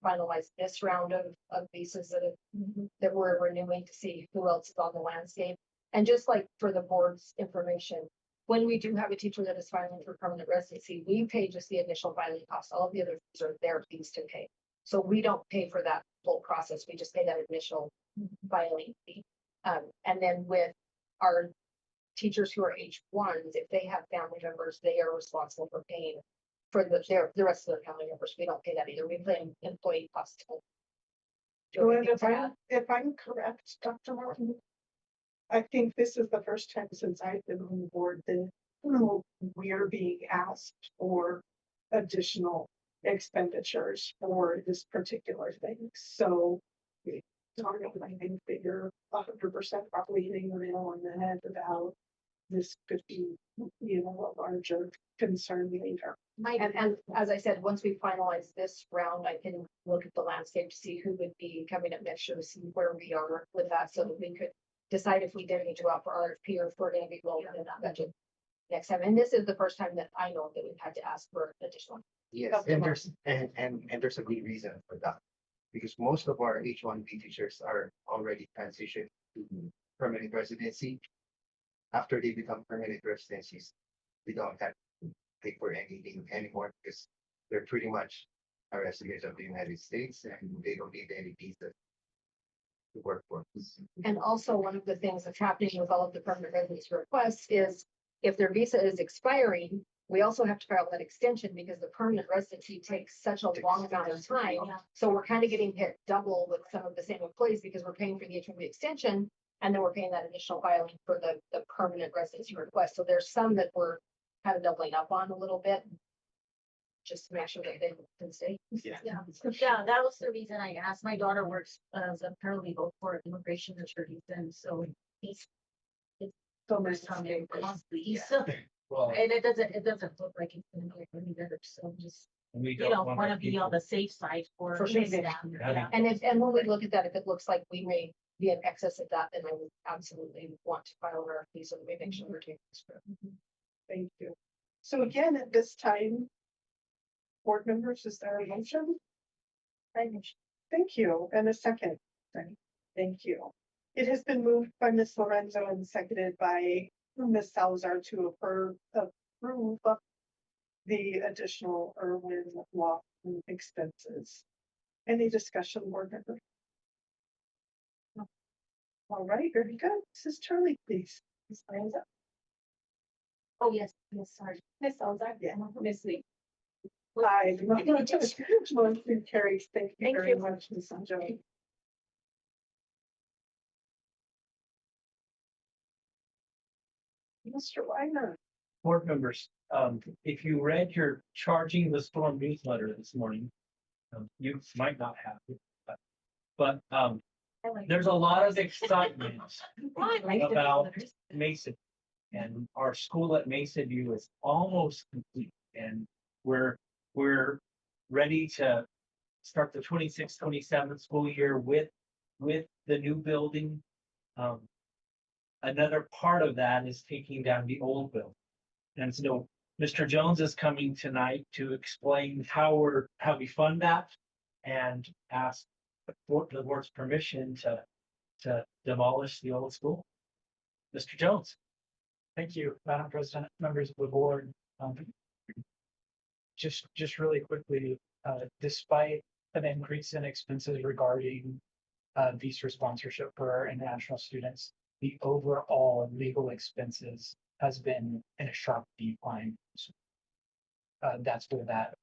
finalize this round of visas that we're renewing to see who else is on the landscape. And just like for the board's information, when we do have a teacher that is filing for permanent residency, we pay just the initial filing cost. All of the other fees are their fees to pay. So we don't pay for that full process. We just pay that initial filing fee. And then with our teachers who are H1s, if they have family members, they are responsible for paying for the rest of their family members. We don't pay that either. We pay employee costs. And if I'm correct, Dr. Martin, I think this is the first time since I've been on the board that we're being asked for additional expenditures for this particular thing. So we talk about, I think that you're 100% probably hitting the nail on the head about this could be, a larger concern later. And as I said, once we finalize this round, I can look at the landscape to see who would be coming up next year, to see where we are with that, so that we could decide if we did need to go out for RFP or if we're gonna be well within that budget next time. And this is the first time that I know that we've had to ask for additional. Yes, Dr. and there's a good reason for that. Because most of our H1B teachers are already transitioned to permanent residency. After they become permanent residencies, we don't have to pay for anything anymore because they're pretty much our residents of the United States and they don't need any visa to work for us. And also, one of the things that's happening with all of the permanent residency requests is if their visa is expiring, we also have to file that extension because the permanent residency takes such a long amount of time. So we're kind of getting hit double with some of the same employees because we're paying for the H1B extension and then we're paying that additional filing for the permanent residency request. So there's some that we're kind of doubling up on a little bit, just to make sure that they can stay. Yeah. Yeah, that was the reason I asked. My daughter works as a paralegal for immigration attorneys, and so it's So much coming time. costly. So, Well, and it doesn't look like it's gonna be any better. So just, we you don't want want our to be people on the safe side for For sure. staff. having- And when we look at that, if it looks like we may be in excess of that, then I would absolutely want to file an RFP so that we make sure we're taking this through. Thank you. So again, at this time, board members, is there a motion? Thank you. And a second. Thank you. It has been moved by Ms. Lorenzo and seconded by Ms. Salazar to approve the additional Irwin law expenses. Any discussion, board member? All right, very good. Mrs. Charlie, please. Ms. Lorenzo. Oh, yes, yes, sorry. Ms. Salazar. Yeah. Miss Lee. Aye. Motion carries. Thank you Thank very you. much, Ms. Jones. Mr. Weiner. Board members, if you read your Charging the Storm newsletter this morning, you might not have, but there's a lot of excitement about Mason. And our school at Mesa View is almost complete, and we're ready to start the 26-27 school year with the new building. Another part of that is taking down the old building. And so Mr. Jones is coming tonight to explain how we fund that and ask the board's permission to demolish the old school. Mr. Jones. Thank you, Madam President, members of the board. Just really quickly, despite an increase in expenses regarding visa sponsorship for our international students, the overall legal expenses has been in a sharp decline. So, that's where that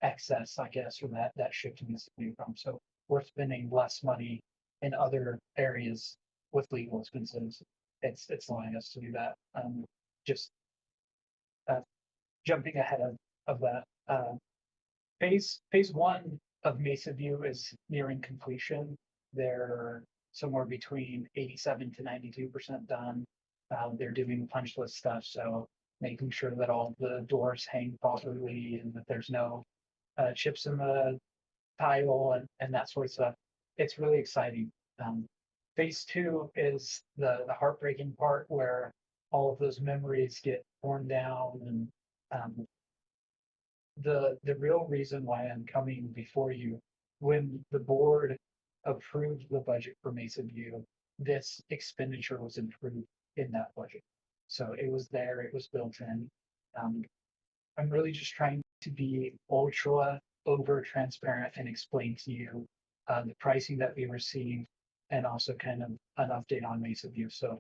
excess, I guess, or that shifting is coming from. So we're spending less money in other areas with legal expenses. It's allowing us to do that. Just jumping ahead of that. Phase one of Mesa View is nearing completion. They're somewhere between 87 to 92% done. They're doing punch list stuff, so making sure that all the doors hang properly and that there's no chips in the tile and that sort of stuff. It's really exciting. Phase two is the heartbreaking part where all of those memories get torn down, and the real reason why I'm coming before you, when the board approved the budget for Mesa View, this expenditure was improved in that budget. So it was there, it was built in. I'm really just trying to be ultra over transparent and explain to you the pricing that we received and also kind of an update on Mesa View. So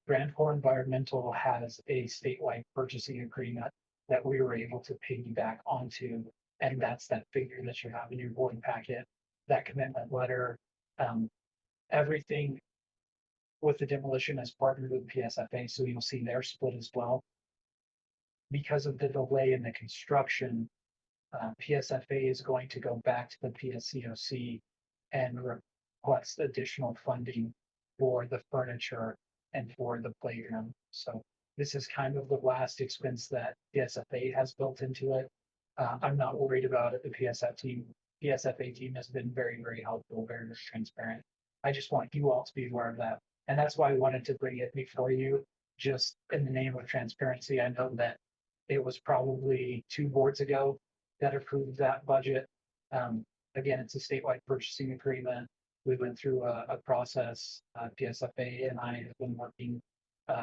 Grand Core Environmental has a statewide purchasing agreement that we were able to piggyback onto, and that's that figure that you have in your board packet, that commitment letter, everything with the demolition as partnered with PSFA, so you'll see their split as well. Because of the delay in the construction, PSFA is going to go back to the PSCOC and request additional funding for the furniture and for the playground. So this is kind of the last expense that PSFA has built into it. I'm not worried about it. The PSFA team has been very, very helpful, very transparent. I just want you all to be aware of that. And that's why I wanted to bring it before you, just in the name of transparency. I know that it was probably 2 boards ago that approved that budget. Again, it's a statewide purchasing agreement. We went through a process. PSFA and I have been working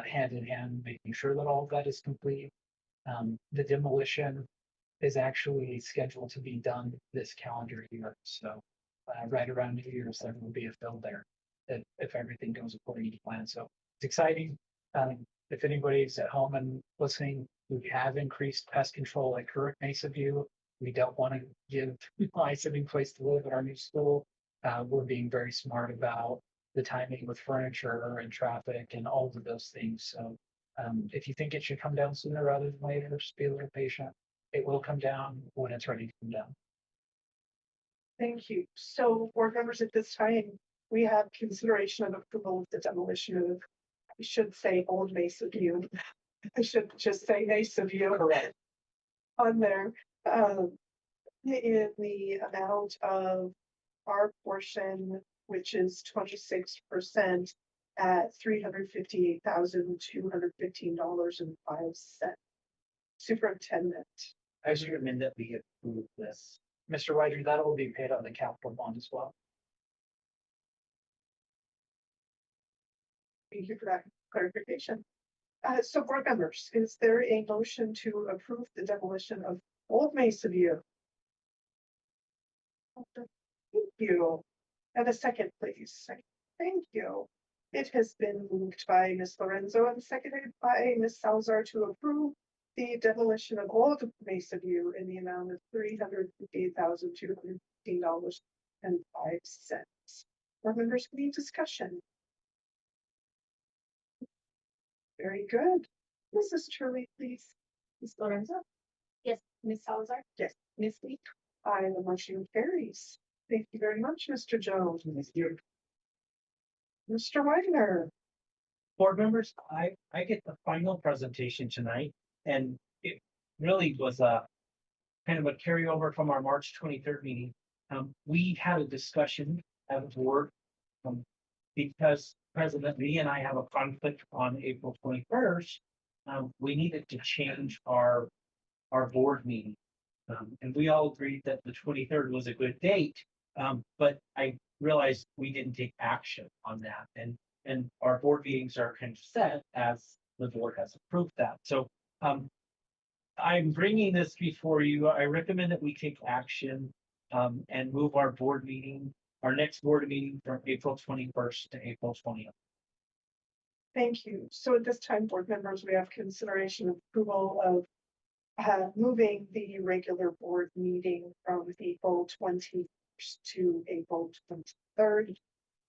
hand in hand, making sure that all of that is complete. The demolition is actually scheduled to be done this calendar year. So right around New Year's, there will be a fill there if everything goes according to plan. So it's exciting. If anybody's at home and listening, we have increased pest control at current Mesa View. We don't want to give mice a new place to live at our new school. We're being very smart about the timing with furniture and traffic and all of those things. So if you think it should come down sooner rather than later, just be a little patient. It will come down when it's ready to come down. Thank you. So board members, at this time, we have consideration of approval of the demolition of, I should say, Old Mesa View. I should just say Mesa View. Correct. On there, in the amount of our portion which is 26% at $358,215.05. Superintendent, I just recommend that we approve this. Mr. Wider, that will be paid on the capital bond as well. thank you for that clarification. So board members, is there a motion to approve the demolition of Old Mesa View? Thank you. And a second, please. Second. Thank you. It has been moved by Ms. Lorenzo and seconded by Ms. Salazar to approve the demolition of Old Mesa View in the amount of $358,215.05. Board members, any discussion? Very good. Mrs. Turley, please. Ms. Lorenzo? Yes, Ms. Salazar? Yes. Ms. Lee? Aye, the motion carries. Thank you very much, Mr. Jones. Mr. Wagner. Board members, I get the final presentation tonight, and it really was a kind of a carryover from our March 23rd meeting. We had a discussion at the board, because President Lee and I have a conflict on April 21st. We needed to change our board meeting. And we all agreed that the 23rd was a good date, but I realized we didn't take action on that. And our board meetings are kind of set as the board has approved that. So I'm bringing this before you. I recommend that we take action and move our next board meeting from April 21st to April 20th. Thank you. So at this time, board members, we have consideration of approval of moving the regular board meeting from April 21st to April 23rd.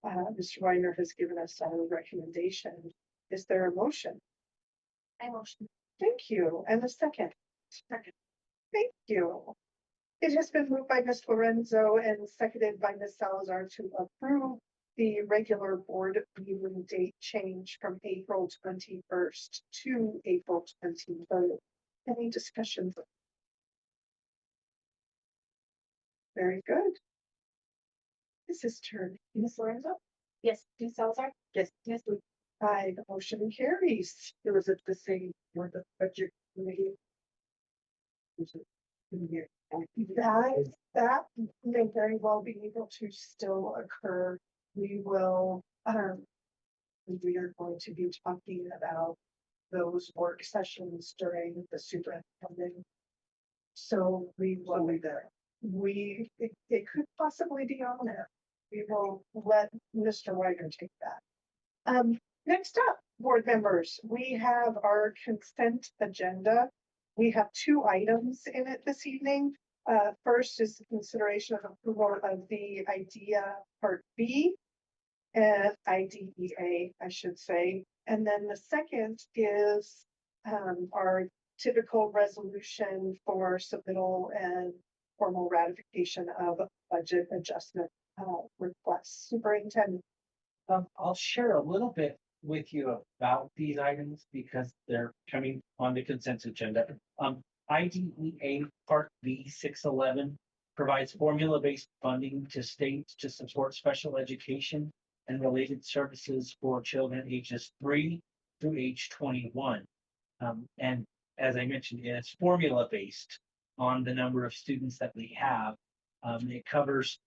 Mr. Weiner has given us a recommendation. Is there a motion? I motion. Thank you. And a second? Second. Thank you. It has been moved by Ms. Lorenzo and seconded by Ms. Salazar to approve the regular board meeting date change from April 21st to April 23rd. Any discussions? Very good. Mrs. Turner. Ms. Lorenzo? Yes, Ms. Salazar? Yes. Ms. Lee? Aye, the motion carries. It was at the same for the budget committee. That may very well be able to still occur. We will, we are going to be talking about those work sessions during the superintendent. So we will be there. It could possibly be on there. We will let Mr. Wagner take that. Next up, board members, we have our consent agenda. We have 2 items in it this evening. First is the consideration of approval of the IDEA Part B and IDEA, I should say. And then the second is our typical resolution for submittal and formal ratification of budget adjustment requests. Superintendent. I'll share a little bit with you about these items because they're coming on the consent agenda. IDEA Part B 611 provides formula-based funding to states to support special education and related services for children ages 3 through age 21. And as I mentioned, it's formula-based on the number of students that we have. It covers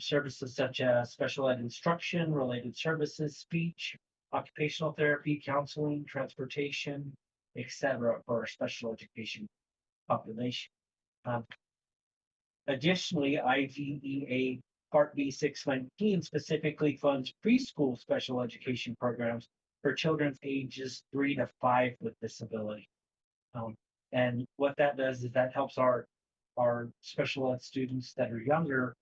services such as special ed instruction, related services, speech, occupational therapy, counseling, transportation, etc. for our special education population. Additionally, IDEA Part B 619 specifically funds preschool special education programs for children ages 3 to 5 with disability. And what that does is that helps our special ed students that are younger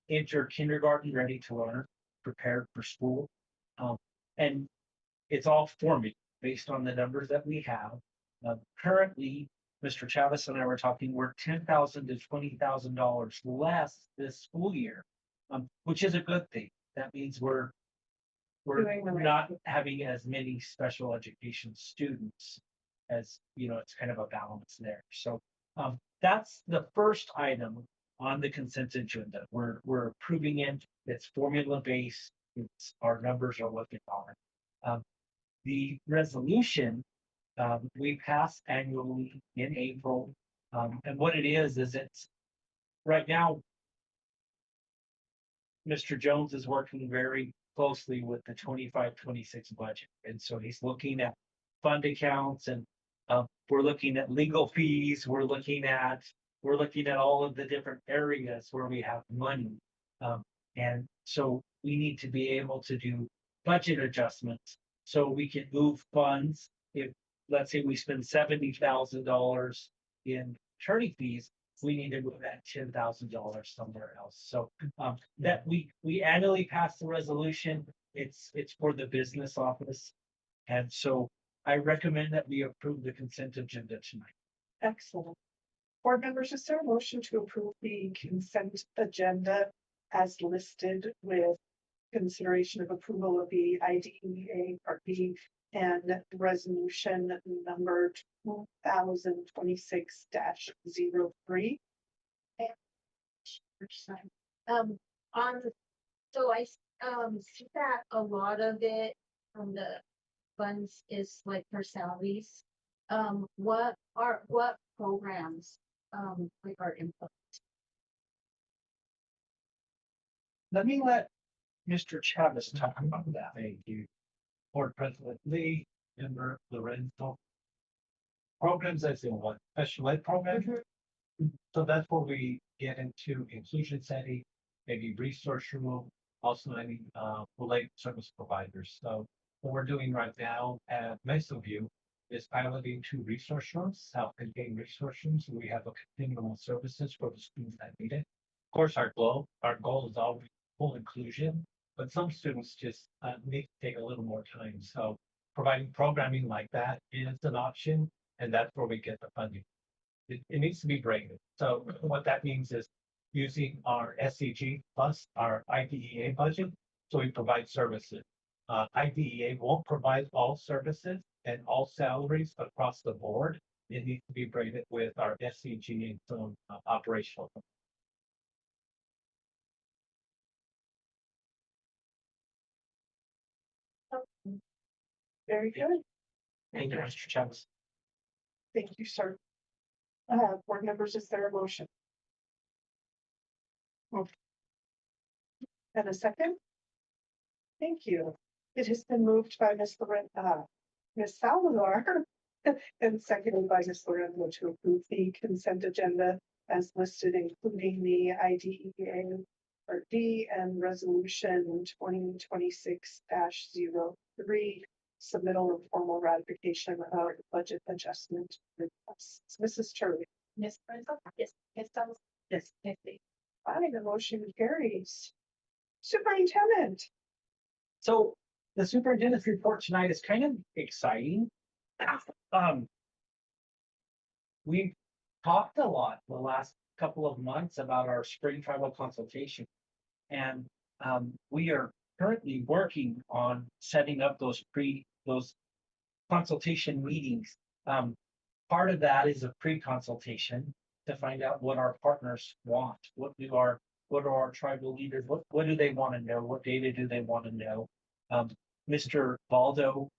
enter kindergarten ready to learn, prepared for school. And it's all formula based on the numbers that we have. Currently, Mr. Chavez and I were talking, we're $10,000 to $20,000 less this school year, which is a good thing. That means we're Doing the right not having as many special education students as, it's kind of a balance there. So that's the first item on the consent agenda. We're approving it. It's formula based. It's, our numbers are what they are. The resolution, we pass annually in April. And what it is it's right now. Mr. Jones is working very closely with the 25-26 budget. And so he's looking at fund accounts and we're looking at legal fees. We're looking at all of the different areas where we have money. And so we need to be able to do budget adjustments so we can move funds. If, let's say, we spend $70,000 in attorney fees, we need to move that $10,000 somewhere else. So that we annually pass the resolution. It's for the business office. And so I recommend that we approve the consent agenda tonight. Excellent. Board members, is there a motion to approve the consent agenda as listed with consideration of approval of the IDEA Part B and resolution number 2026-03? On, so I, see that a lot of it from the funds is like for salaries. What programs, like are input? Let me let Mr. Chavez talk about that. Thank you. Board President Lee, member Lorenzo. Programs as in what, special ed programs? So that's where we get into inclusion setting, maybe resource room, also any related service providers. So what we're doing right now at Mesa View is piloting 2 resource rooms, self-contained resource rooms. We have a continuum of services for the students that need it. Of course, our goal is always full inclusion, but some students just need to take a little more time. So providing programming like that is an option, and that's where we get the funding. It needs to be braided. So what that means is using our SCG plus our IDEA budget, so we provide services. IDEA won't provide all services and all salaries across the board. It needs to be braided with our SCG and some operational. Very good. Thank you, Mr. Chavez. Thank you, sir. Board members, is there a motion? And a second? Thank you. It has been moved by Ms. Salazar and seconded by Ms. Lorenzo to approve the consent agenda as listed, including the IDEA Part D and resolution 2026-03, submittal of formal ratification of budget adjustment requests. Mrs. Turley. Ms. Lorenzo? Yes. Ms. Thomas? Yes. Ms. Lee? Aye, the motion carries. Superintendent. So the superintendent's report tonight is kind of exciting. We've talked a lot the last couple of months about our spring tribal consultation. And we are currently working on setting up those consultation meetings. Part of that is a pre-consultation to find out what our partners want. What do our tribal leaders, what do they want to know? What data do they want to know? Mr. Baldo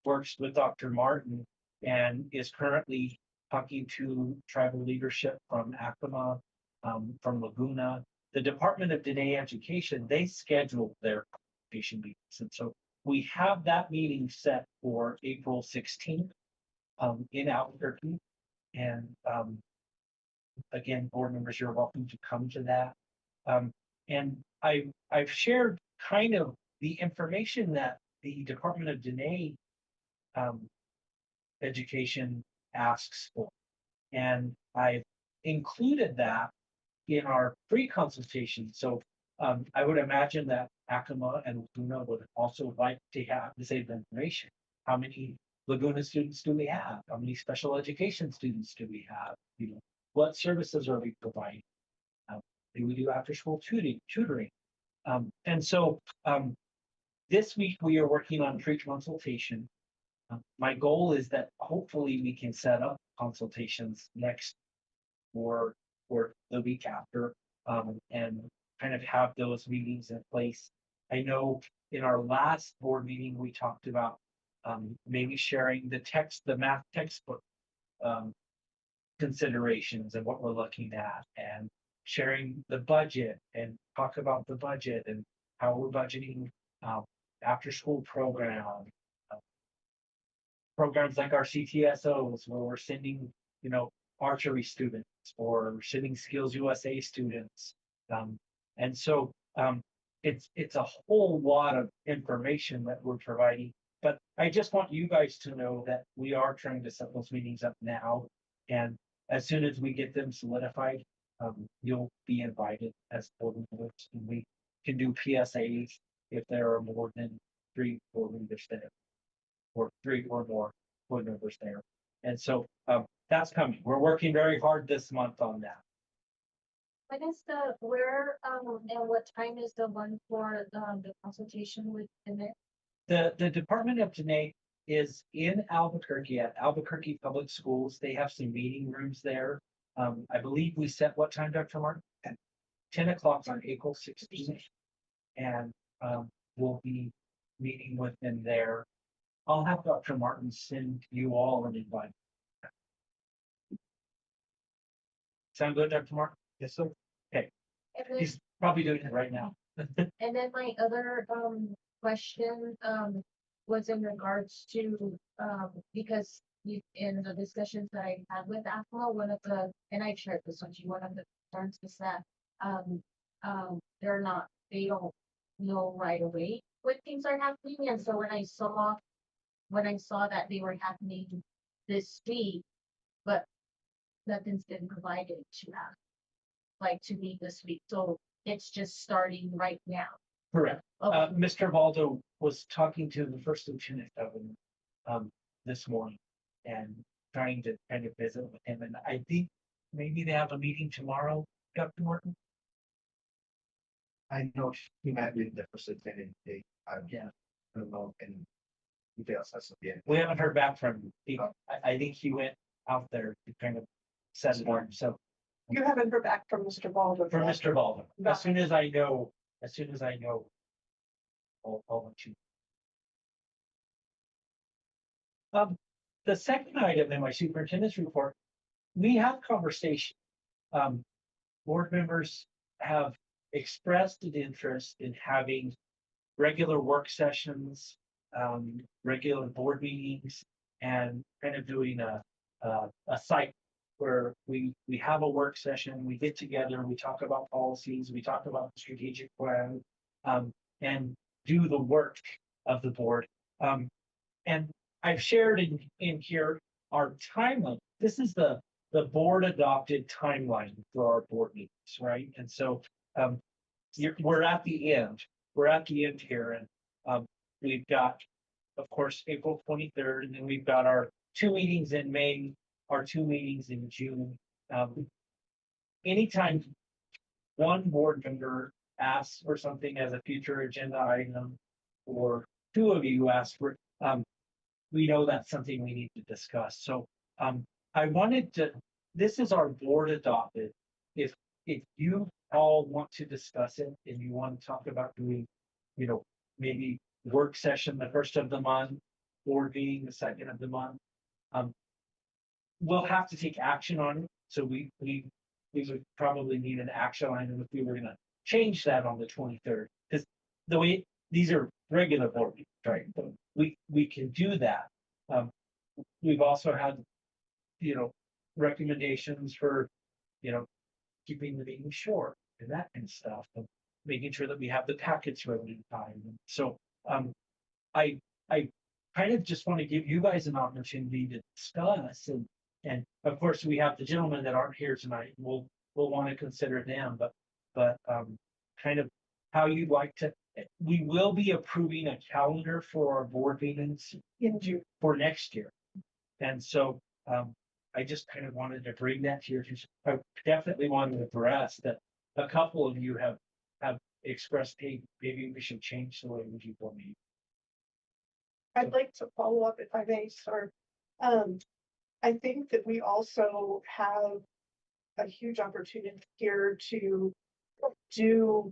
works with Dr. Martin and is currently talking to tribal leadership from Acoma, from Laguna. The Department of Dene Education, they schedule their consultation meetings. And so we have that meeting set for April 16th in Albuquerque. And again, board members, you're welcome to come to that. And I've shared kind of the information that the Department of Dene Education asks for. And I've included that in our pre-consultation. So I would imagine that Acoma and Laguna would also like to have the same information. How many Laguna students do we have? How many special education students do we have? You know, what services are we providing? Do we do after school tutoring? And so this week we are working on pre-consultation. My goal is that hopefully we can set up consultations next or the week after. and kind of have those meetings in place. I know in our last board meeting, we talked about maybe sharing the math textbook considerations and what we're looking at, and sharing the budget and talk about the budget and how we're budgeting after school uh, programs like our CTSOs, where we're sending, archery students or we're sending Skills USA students. And so it's a whole lot of information that we're providing. But I just want you guys to know that we are trying to set those meetings up now. And as soon as we get them solidified, you'll be invited as board members, and we can do PSAs if there are more than 3 board members there, or 3 or more board members there. And so that's coming. We're working very hard this month on that. When is and what time is the one for the consultation with the The Department of Dene is in Albuquerque at Albuquerque Public Schools. They have some meeting rooms there. I believe we set what time, Dr. Martin? At 10 o'clock on April 16th. And we'll be meeting with them there. I'll have Dr. Martin send you all an invite. Sound good, Dr. Martin? Yes, sir. And then, He's probably doing it right now. and then my other question was in regards to because in the discussions that I had with AFMA, one of the, and I shared this with you, one of the concerns is that they don't know right away when things are happening. And so when I saw that they were happening this week, but nothing's been provided to us, like to me this week. So it's just starting right now. Correct. Okay. Mr. Valdo was talking to the first lieutenant governor this morning and trying to kind of visit with him. And I think maybe they have a meeting tomorrow, Dr. Martin. I know he met with the first lieutenant. Yeah. I don't know, and details as of yet. We haven't heard back from him. I think he went out there to kind of set it on. So You haven't heard back from Mr. Baldwin. for yet? Mr. Valdo, No. as soon as I know, I'll let you. The second item in my superintendent's report, we have conversation. Board members have expressed an interest in having regular work sessions, regular board meetings, and kind of doing a cycle where we have a work session, we get together, we talk about policies, we talk about the strategic plan, and do the work of the board. And I've shared in here our timeline. This is the board adopted timeline for our board meetings, right? And so we're at the end. We're at the end here, and we've got, of course, April 23rd, and then we've got our 2 meetings in May, our 2 meetings in June. Anytime one board member asks for something as a future agenda item, or 2 of you ask for, we know that's something we need to discuss. So I wanted to, this is our board adopted. If you all want to discuss it and you want to talk about doing, maybe work session the first of the month, board meeting the second of the month, we'll have to take action on it. So we would probably need an action item if we were gonna change that on the 23rd. Because the way these are regular board meetings, right? But we can do that. We've also had, recommendations for, keeping the meeting short and that kind of stuff, and making sure that we have the packets ready in time. And so I kind of just want to give you guys an opportunity to discuss, and of course we have the gentlemen that aren't here tonight. We'll want to consider them, but kind of how you'd like to. We will be approving a calendar for our board meetings in June for next year. And so I just kind of wanted to bring that to your attention. I definitely wanted to address that a couple of you have expressed, hey, maybe we should change the way we do board meetings. I'd like to follow up if I may, sir. I think that we also have a huge opportunity here to do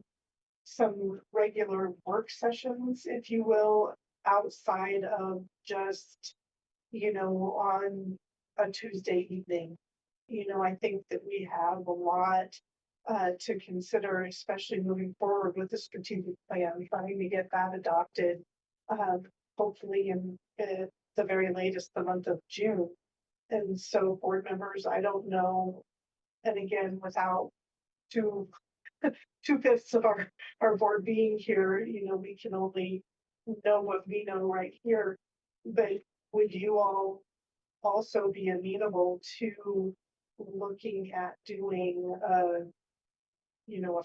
some regular work sessions, if you will, outside of just, on a Tuesday evening. I think that we have a lot to consider, especially moving forward with the strategic plan, trying to get that adopted, hopefully in the very latest, the month of June. And so board members, I don't know, and again, without two, 2/5 of our board being here, we can only know what we know right here. But would you all also be amenable to looking at doing a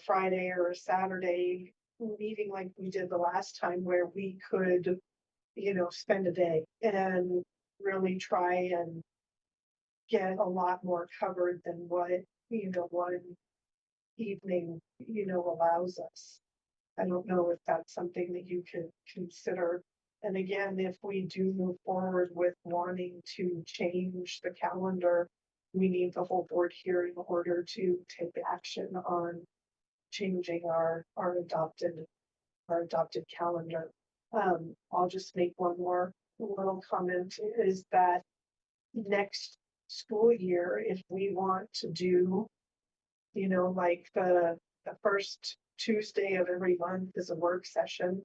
Friday or a Saturday meeting like we did the last time, where we could, spend a day and really try and get a lot more covered than what, one evening, allows us. I don't know if that's something that you could consider. And again, if we do move forward with wanting to change the calendar, we need the whole board here in order to take action on changing our adopted calendar. I'll just make one more little comment, is that next school year, if we want to do, like the first Tuesday of every month is a work session,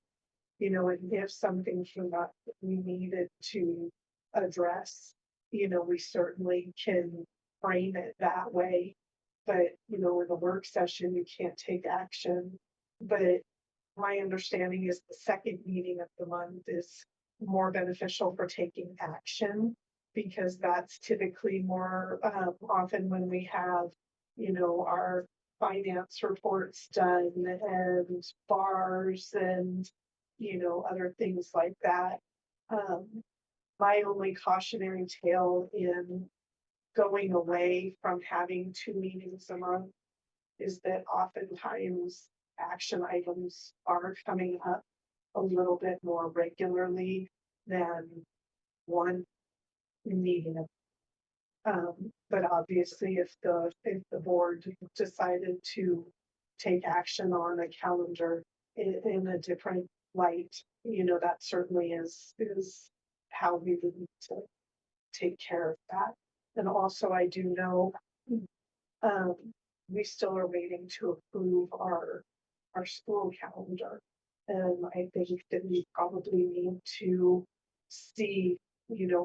and if something came up that we needed to address, we certainly can frame it that way. But, in a work session, you can't take action. But my understanding is the second meeting of the month is more beneficial for taking action, because that's typically more often when we have, our finance reports done and bars and, other things like that. My only cautionary tale in going away from having 2 meetings a month is that oftentimes action items are coming up a little bit more regularly than one meeting. But obviously, if the board decided to take action on a calendar in a different light, that certainly is how we would need to take care of that. And also, I do know, we still are waiting to approve our school calendar. And I think that we probably need to see,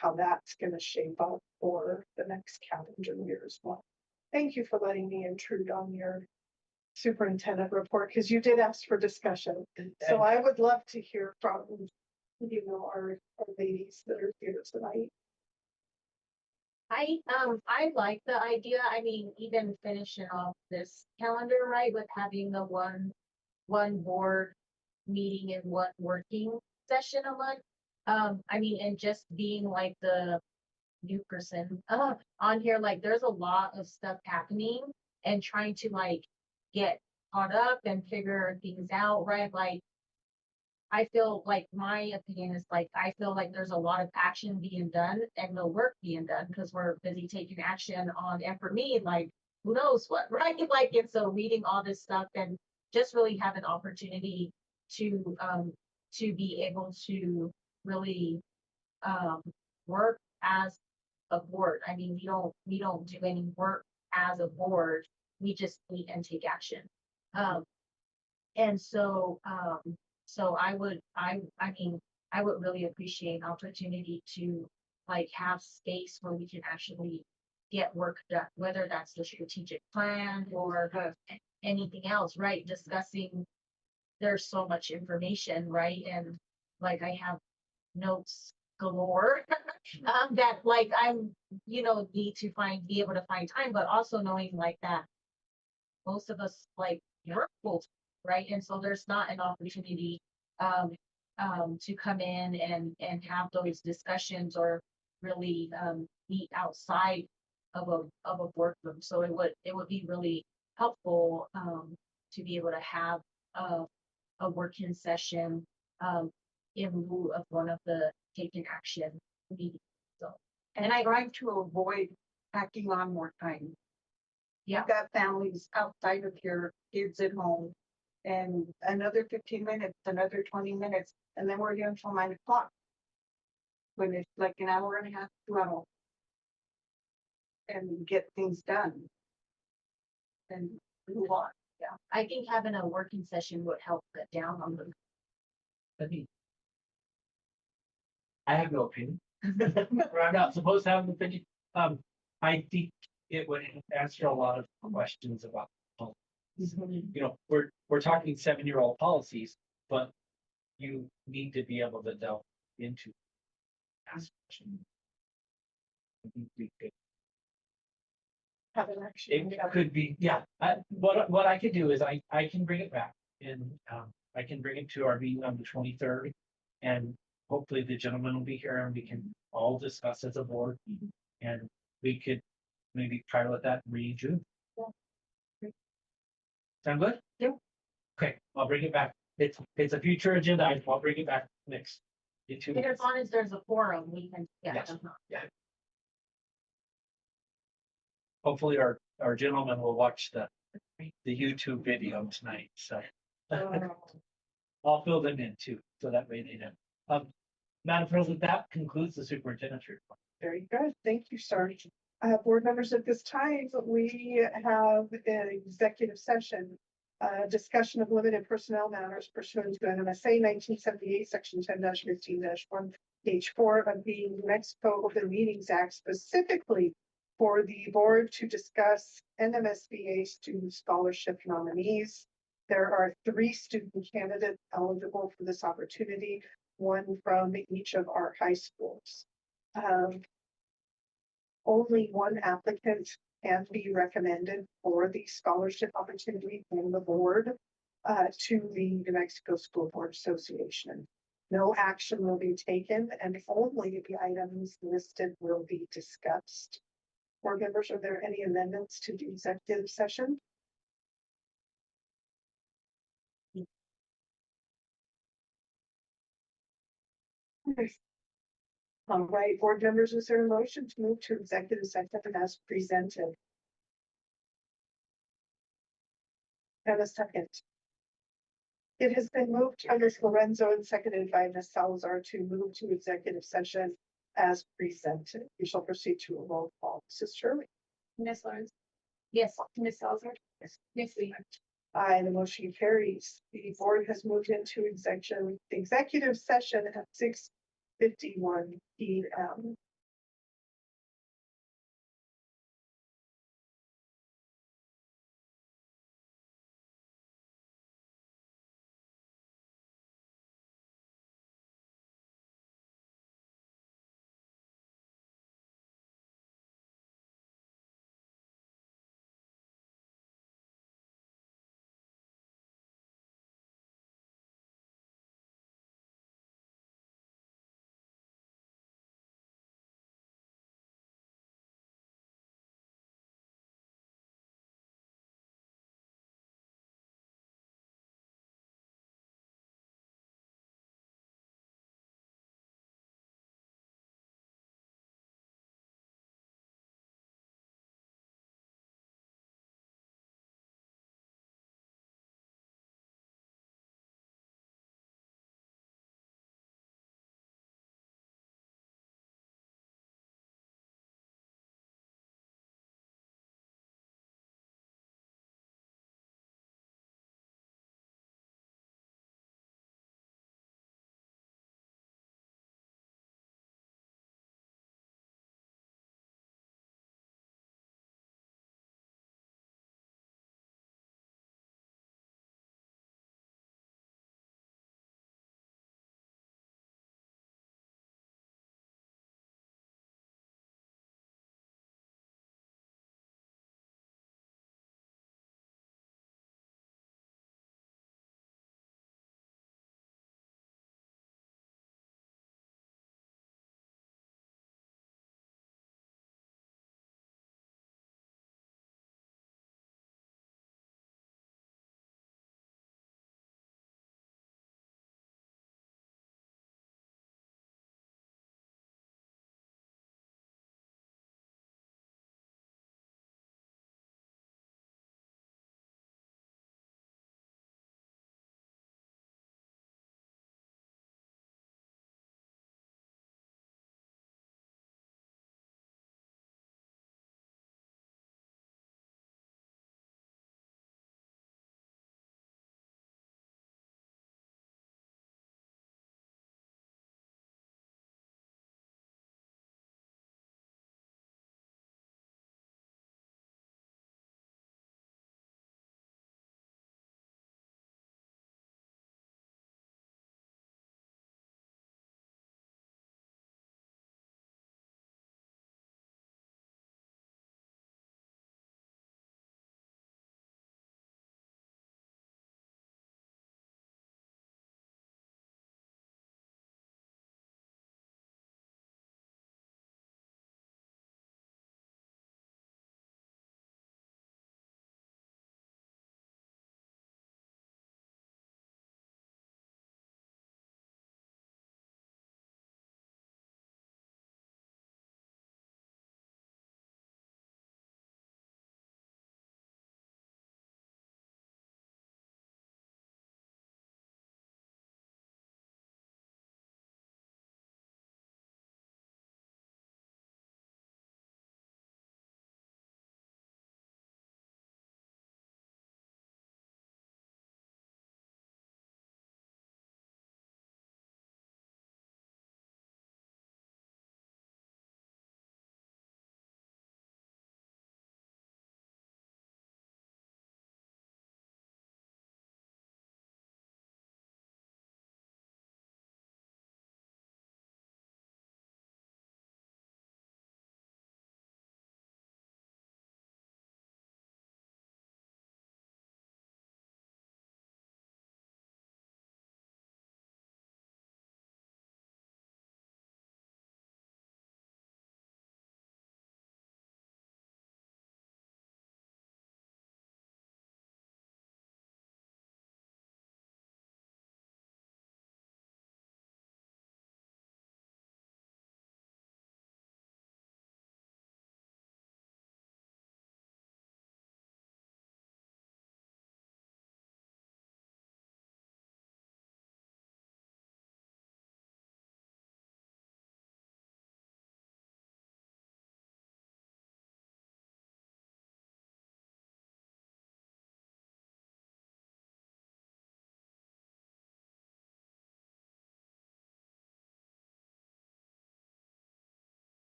how that's gonna shape up for the next calendar year as well. Thank you for letting me intrude on your superintendent report, because you did ask for discussion. So I would love to hear from, our ladies that are here tonight. I like the idea. I mean, even finishing off this calendar, right, with having the one board meeting and one working session a month. I mean, and just being like the new person on here, like there's a lot of stuff happening and trying to like get caught up and figure things out, right? Like I feel like my opinion is like, I feel like there's a lot of action being done and no work being done because we're busy taking action on, and for me, like, who knows what, right? Like, and so reading all this stuff and just really have an opportunity to be able to really, work as a board. I mean, we don't do any work as a board. We just meet and take action. And so, so I mean, I would really appreciate an opportunity to like have space where we can actually get work done, whether that's the strategic plan or anything else, right? Discussing, there's so much information, right? And like I have notes galore that like I'm, need to be able to find time, but also knowing like that most of us like work full time, right? And so there's not an opportunity to come in and have those discussions or really meet outside of a boardroom. So it would be really helpful to be able to have a working session in lieu of one of the taking action meetings. So, And I try to avoid packing on more time. Yeah. You've got families outside of your kids at home. And another 15 minutes, another 20 minutes, and then we're here until 9 o'clock. When it's like an hour and a half, 2 hours. And get things done. And move on. I think having a working session would help cut down on the. I mean, I have no opinion. I'm not supposed to have an opinion. I think it would answer a lot of questions about. You know, we're talking 7-year-old policies, but you need to be able to delve into. Ask questions. I think we could. Have an action. It could be, yeah, what I could do is I can bring it back and, I can bring it to our meeting on the 23rd. And hopefully the gentleman will be here and we can all discuss as a board. And we could maybe pilot that in June. Sound good? Yeah. Okay, I'll bring it back. It's a future agenda item. I'll bring it back next. In 2 As weeks. long as there's a forum, we can, yeah. Yes. uh-huh. Hopefully our gentleman will watch the YouTube video tonight, so. I'll fill them in too, so that way they know. Madam President, that concludes the superintendent's report. Very good. Thank you, sir. Board members, at this time, we have an executive session. Discussion of limited personnel matters pursuant to NMSA 1978, section 10-15-1, page 4 of the New Mexico Open Meetings Act, specifically for the board to discuss NMSBA student scholarship nominees. There are 3 student candidates eligible for this opportunity, one from each of our high schools. Only one applicant can be recommended for the scholarship opportunity from the board to the New Mexico School Board Association. No action will be taken and only the items listed will be discussed. Board members, are there any amendments to the executive session? All right, board members, is there a motion to move to executive session as presented? And a second. It has been moved by Ms. Lorenzo and seconded by Ms. Salazar to move to executive session as presented. We shall proceed to a roll call. Mrs. Shirley. Ms. Lawrence. Yes. Ms. Salazar. Yes. Yes, we. Aye, the motion carries. The board has moved into executive session at 6:51 p.m.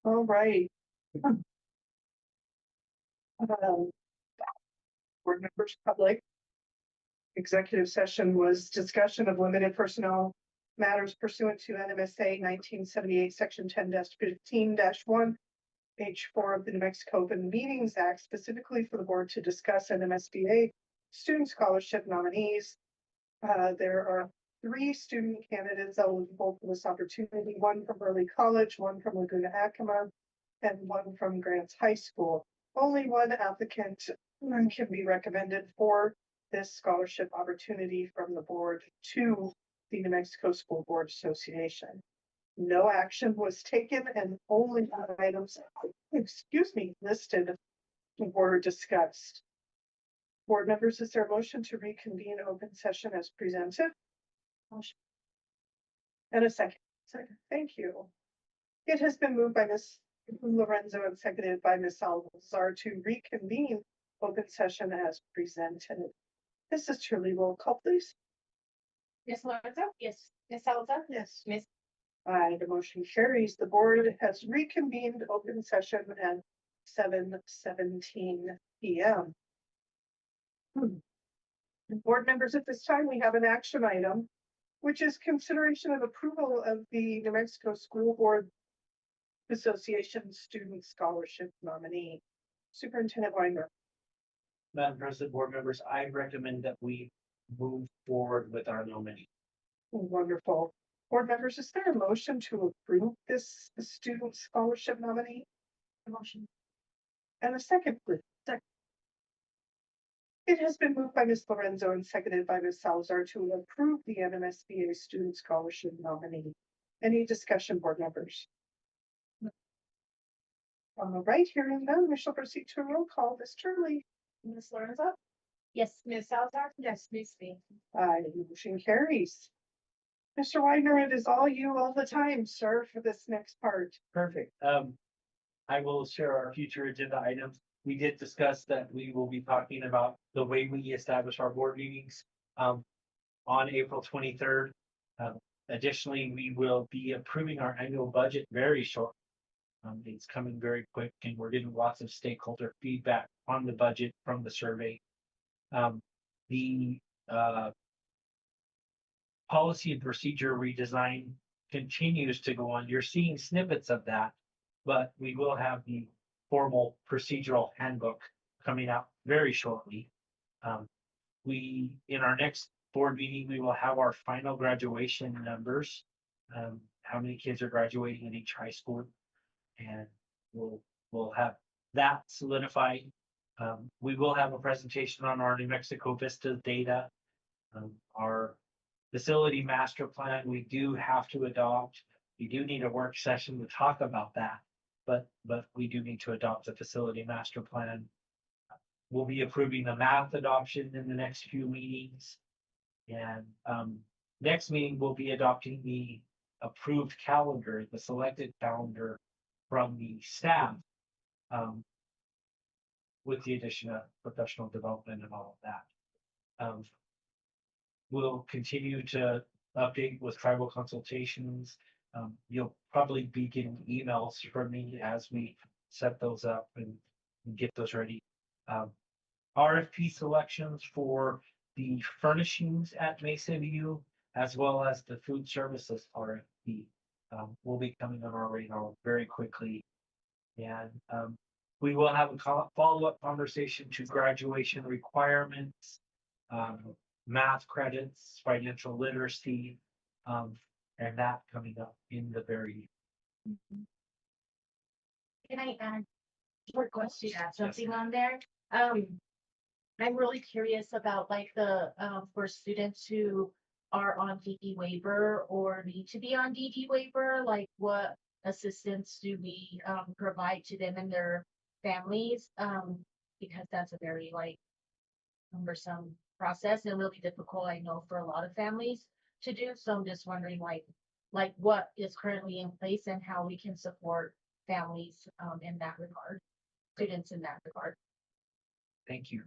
All right. Board members, public. Executive session was discussion of limited personnel matters pursuant to NMSA 1978, section 10-15-1, page 4 of the New Mexico Open Meetings Act, specifically for the board to discuss NMSBA student scholarship nominees. There are 3 student candidates eligible for this opportunity, 1 from Early College, 1 from Laguna Acoma, and 1 from Grants High School. Only 1 applicant can be recommended for this scholarship opportunity from the board to the New Mexico School Board Association. No action was taken and only items, listed were discussed. Board members, is there a motion to reconvene open session as presented? Motion. And a second. Second. Thank you. It has been moved by Ms. Lorenzo and seconded by Ms. Salazar to reconvene open session as presented. This is truly roll call, please. Ms. Lorenzo? Yes. Ms. Salazar? Yes. Ms. Aye, the motion carries. The board has reconvened open session at 7:17 p.m. Board members, at this time, we have an action item, which is consideration of approval of the New Mexico School Board Association Student Scholarship nominee. Superintendent Weiner. Madam President, board members, I recommend that we move forward with our nominee. Wonderful. Board members, is there a motion to approve this student scholarship nominee? A motion. And a second, please. Second. It has been moved by Ms. Lorenzo and seconded by Ms. Salazar to approve the NMSBA student scholarship nominee. Any discussion, board members? All right, hearing none, we shall proceed to a roll call. Ms. Turley. Ms. Lorenzo? Yes. Ms. Salazar? Yes. Ms. Lee. Aye, motion carries. Mr. Widener, it is all you all the time, sir, for this next part. Perfect. I will share our future agenda items. We did discuss that we will be talking about the way we establish our board meetings, on April 23rd. Additionally, we will be approving our annual budget very short. It's coming very quick and we're getting lots of stakeholder feedback on the budget from the survey. The policy and procedure redesign continues to go on. You're seeing snippets of that, but we will have the formal procedural handbook coming out very shortly. In our next board meeting, we will have our final graduation numbers. How many kids are graduating in each high school, and we'll have that solidified. We will have a presentation on our New Mexico Vista data, our facility master plan. We do have to adopt. We do need a work session to talk about that, but we do need to adopt the facility master plan. We'll be approving the math adoption in the next few meetings. And next meeting, we'll be adopting the approved calendar, the selected calendar from the staff, with the addition of professional development and all of that. We'll continue to update with tribal consultations. You'll probably be getting emails from me as we set those up and get those ready. RFP selections for the furnishings at Mesa View, as well as the food services RFP, will be coming on our radar very quickly. And we will have a follow-up conversation to graduation requirements, math credits, financial literacy, and that coming up in the very. Can I add, request to add something on there? I'm really curious about like the, for students who are on DD waiver or need to be on DD waiver, like what assistance do we provide to them and their families? Because that's a very like cumbersome process and really difficult, I know, for a lot of families to do. So I'm just wondering like what is currently in place and how we can support families in that regard, students in that regard. Thank you.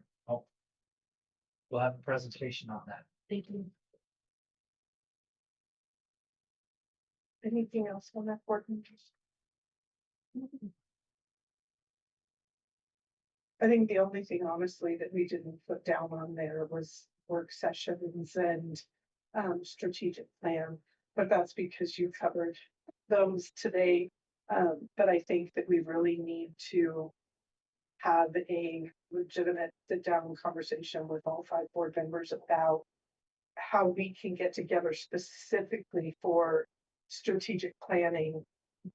We'll have a presentation on that. Thank you. Anything else on that board members? I think the only thing honestly that we didn't put down on there was work sessions and strategic plan. But that's because you covered those today. But I think that we really need to have a legitimate sit down conversation with all 5 board members about how we can get together specifically for strategic planning,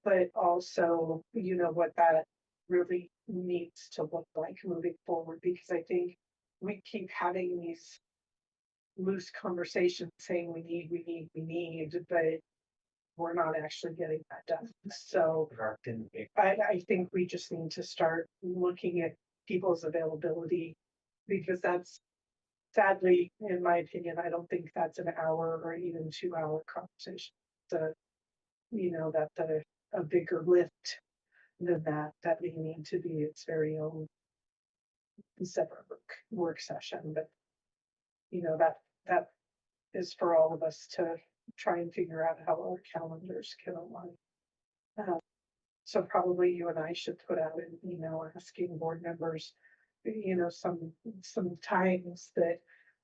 but also, you know, what that really needs to look like moving forward, because I think we keep having these loose conversations saying we need, but we're not actually getting that done. So I think we just need to start looking at people's availability, because that's sadly, in my opinion, I don't think that's an hour or even 2-hour conversation. You know, that's a bigger lift than that may need to be its very own separate work session, but you know, that is for all of us to try and figure out how our calendars can align. So probably you and I should put out an email asking board members, you know, some times that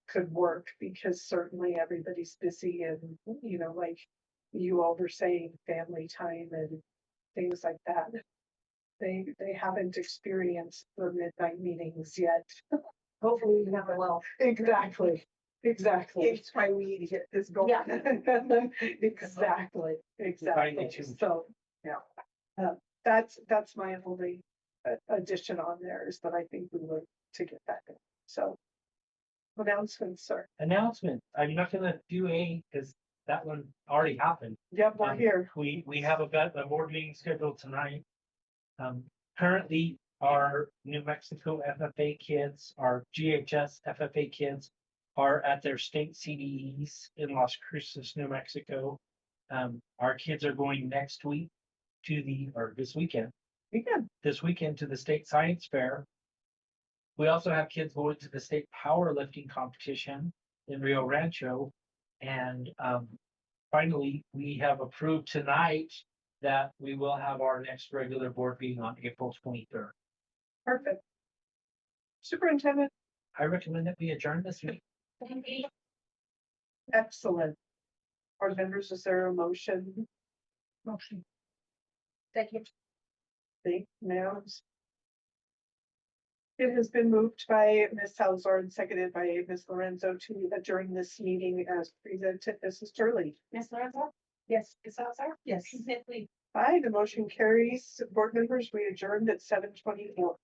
could work, because certainly everybody's busy, and, you know, like you all were saying, family time and things like that. They haven't experienced the midnight meetings yet. Hopefully we have a well. Exactly. It's why we need to get this going. Yeah. Exactly. So, yeah. That's my only addition on there, is that I think we would to get that done. So. Announcements, sir. Announcement, I'm not gonna do A, because that one already happened. Yep, we're here. We have a board meeting scheduled tonight. Currently, our New Mexico FFA kids, our GHS FFA kids are at their state CDEs in Las Cruces, New Mexico. Our kids are going next week or this weekend to the state science fair. We also have kids going to the state powerlifting competition in Rio Rancho. And finally, we have approved tonight that we will have our next regular board meeting on April 23rd. Perfect. Superintendent, I recommend that we adjourn this week. excellent. Board members, is there a motion? Second. Thank you. It has been moved by Ms. Salazar and seconded by Ms. Lorenzo to adjourn this meeting as presented. Mrs. Turley. Ms. Lorenzo? Yes. Ms. Salazar? Yes. Ms. Nibley? Aye, the motion carries. Board members, we adjourned at 7:24.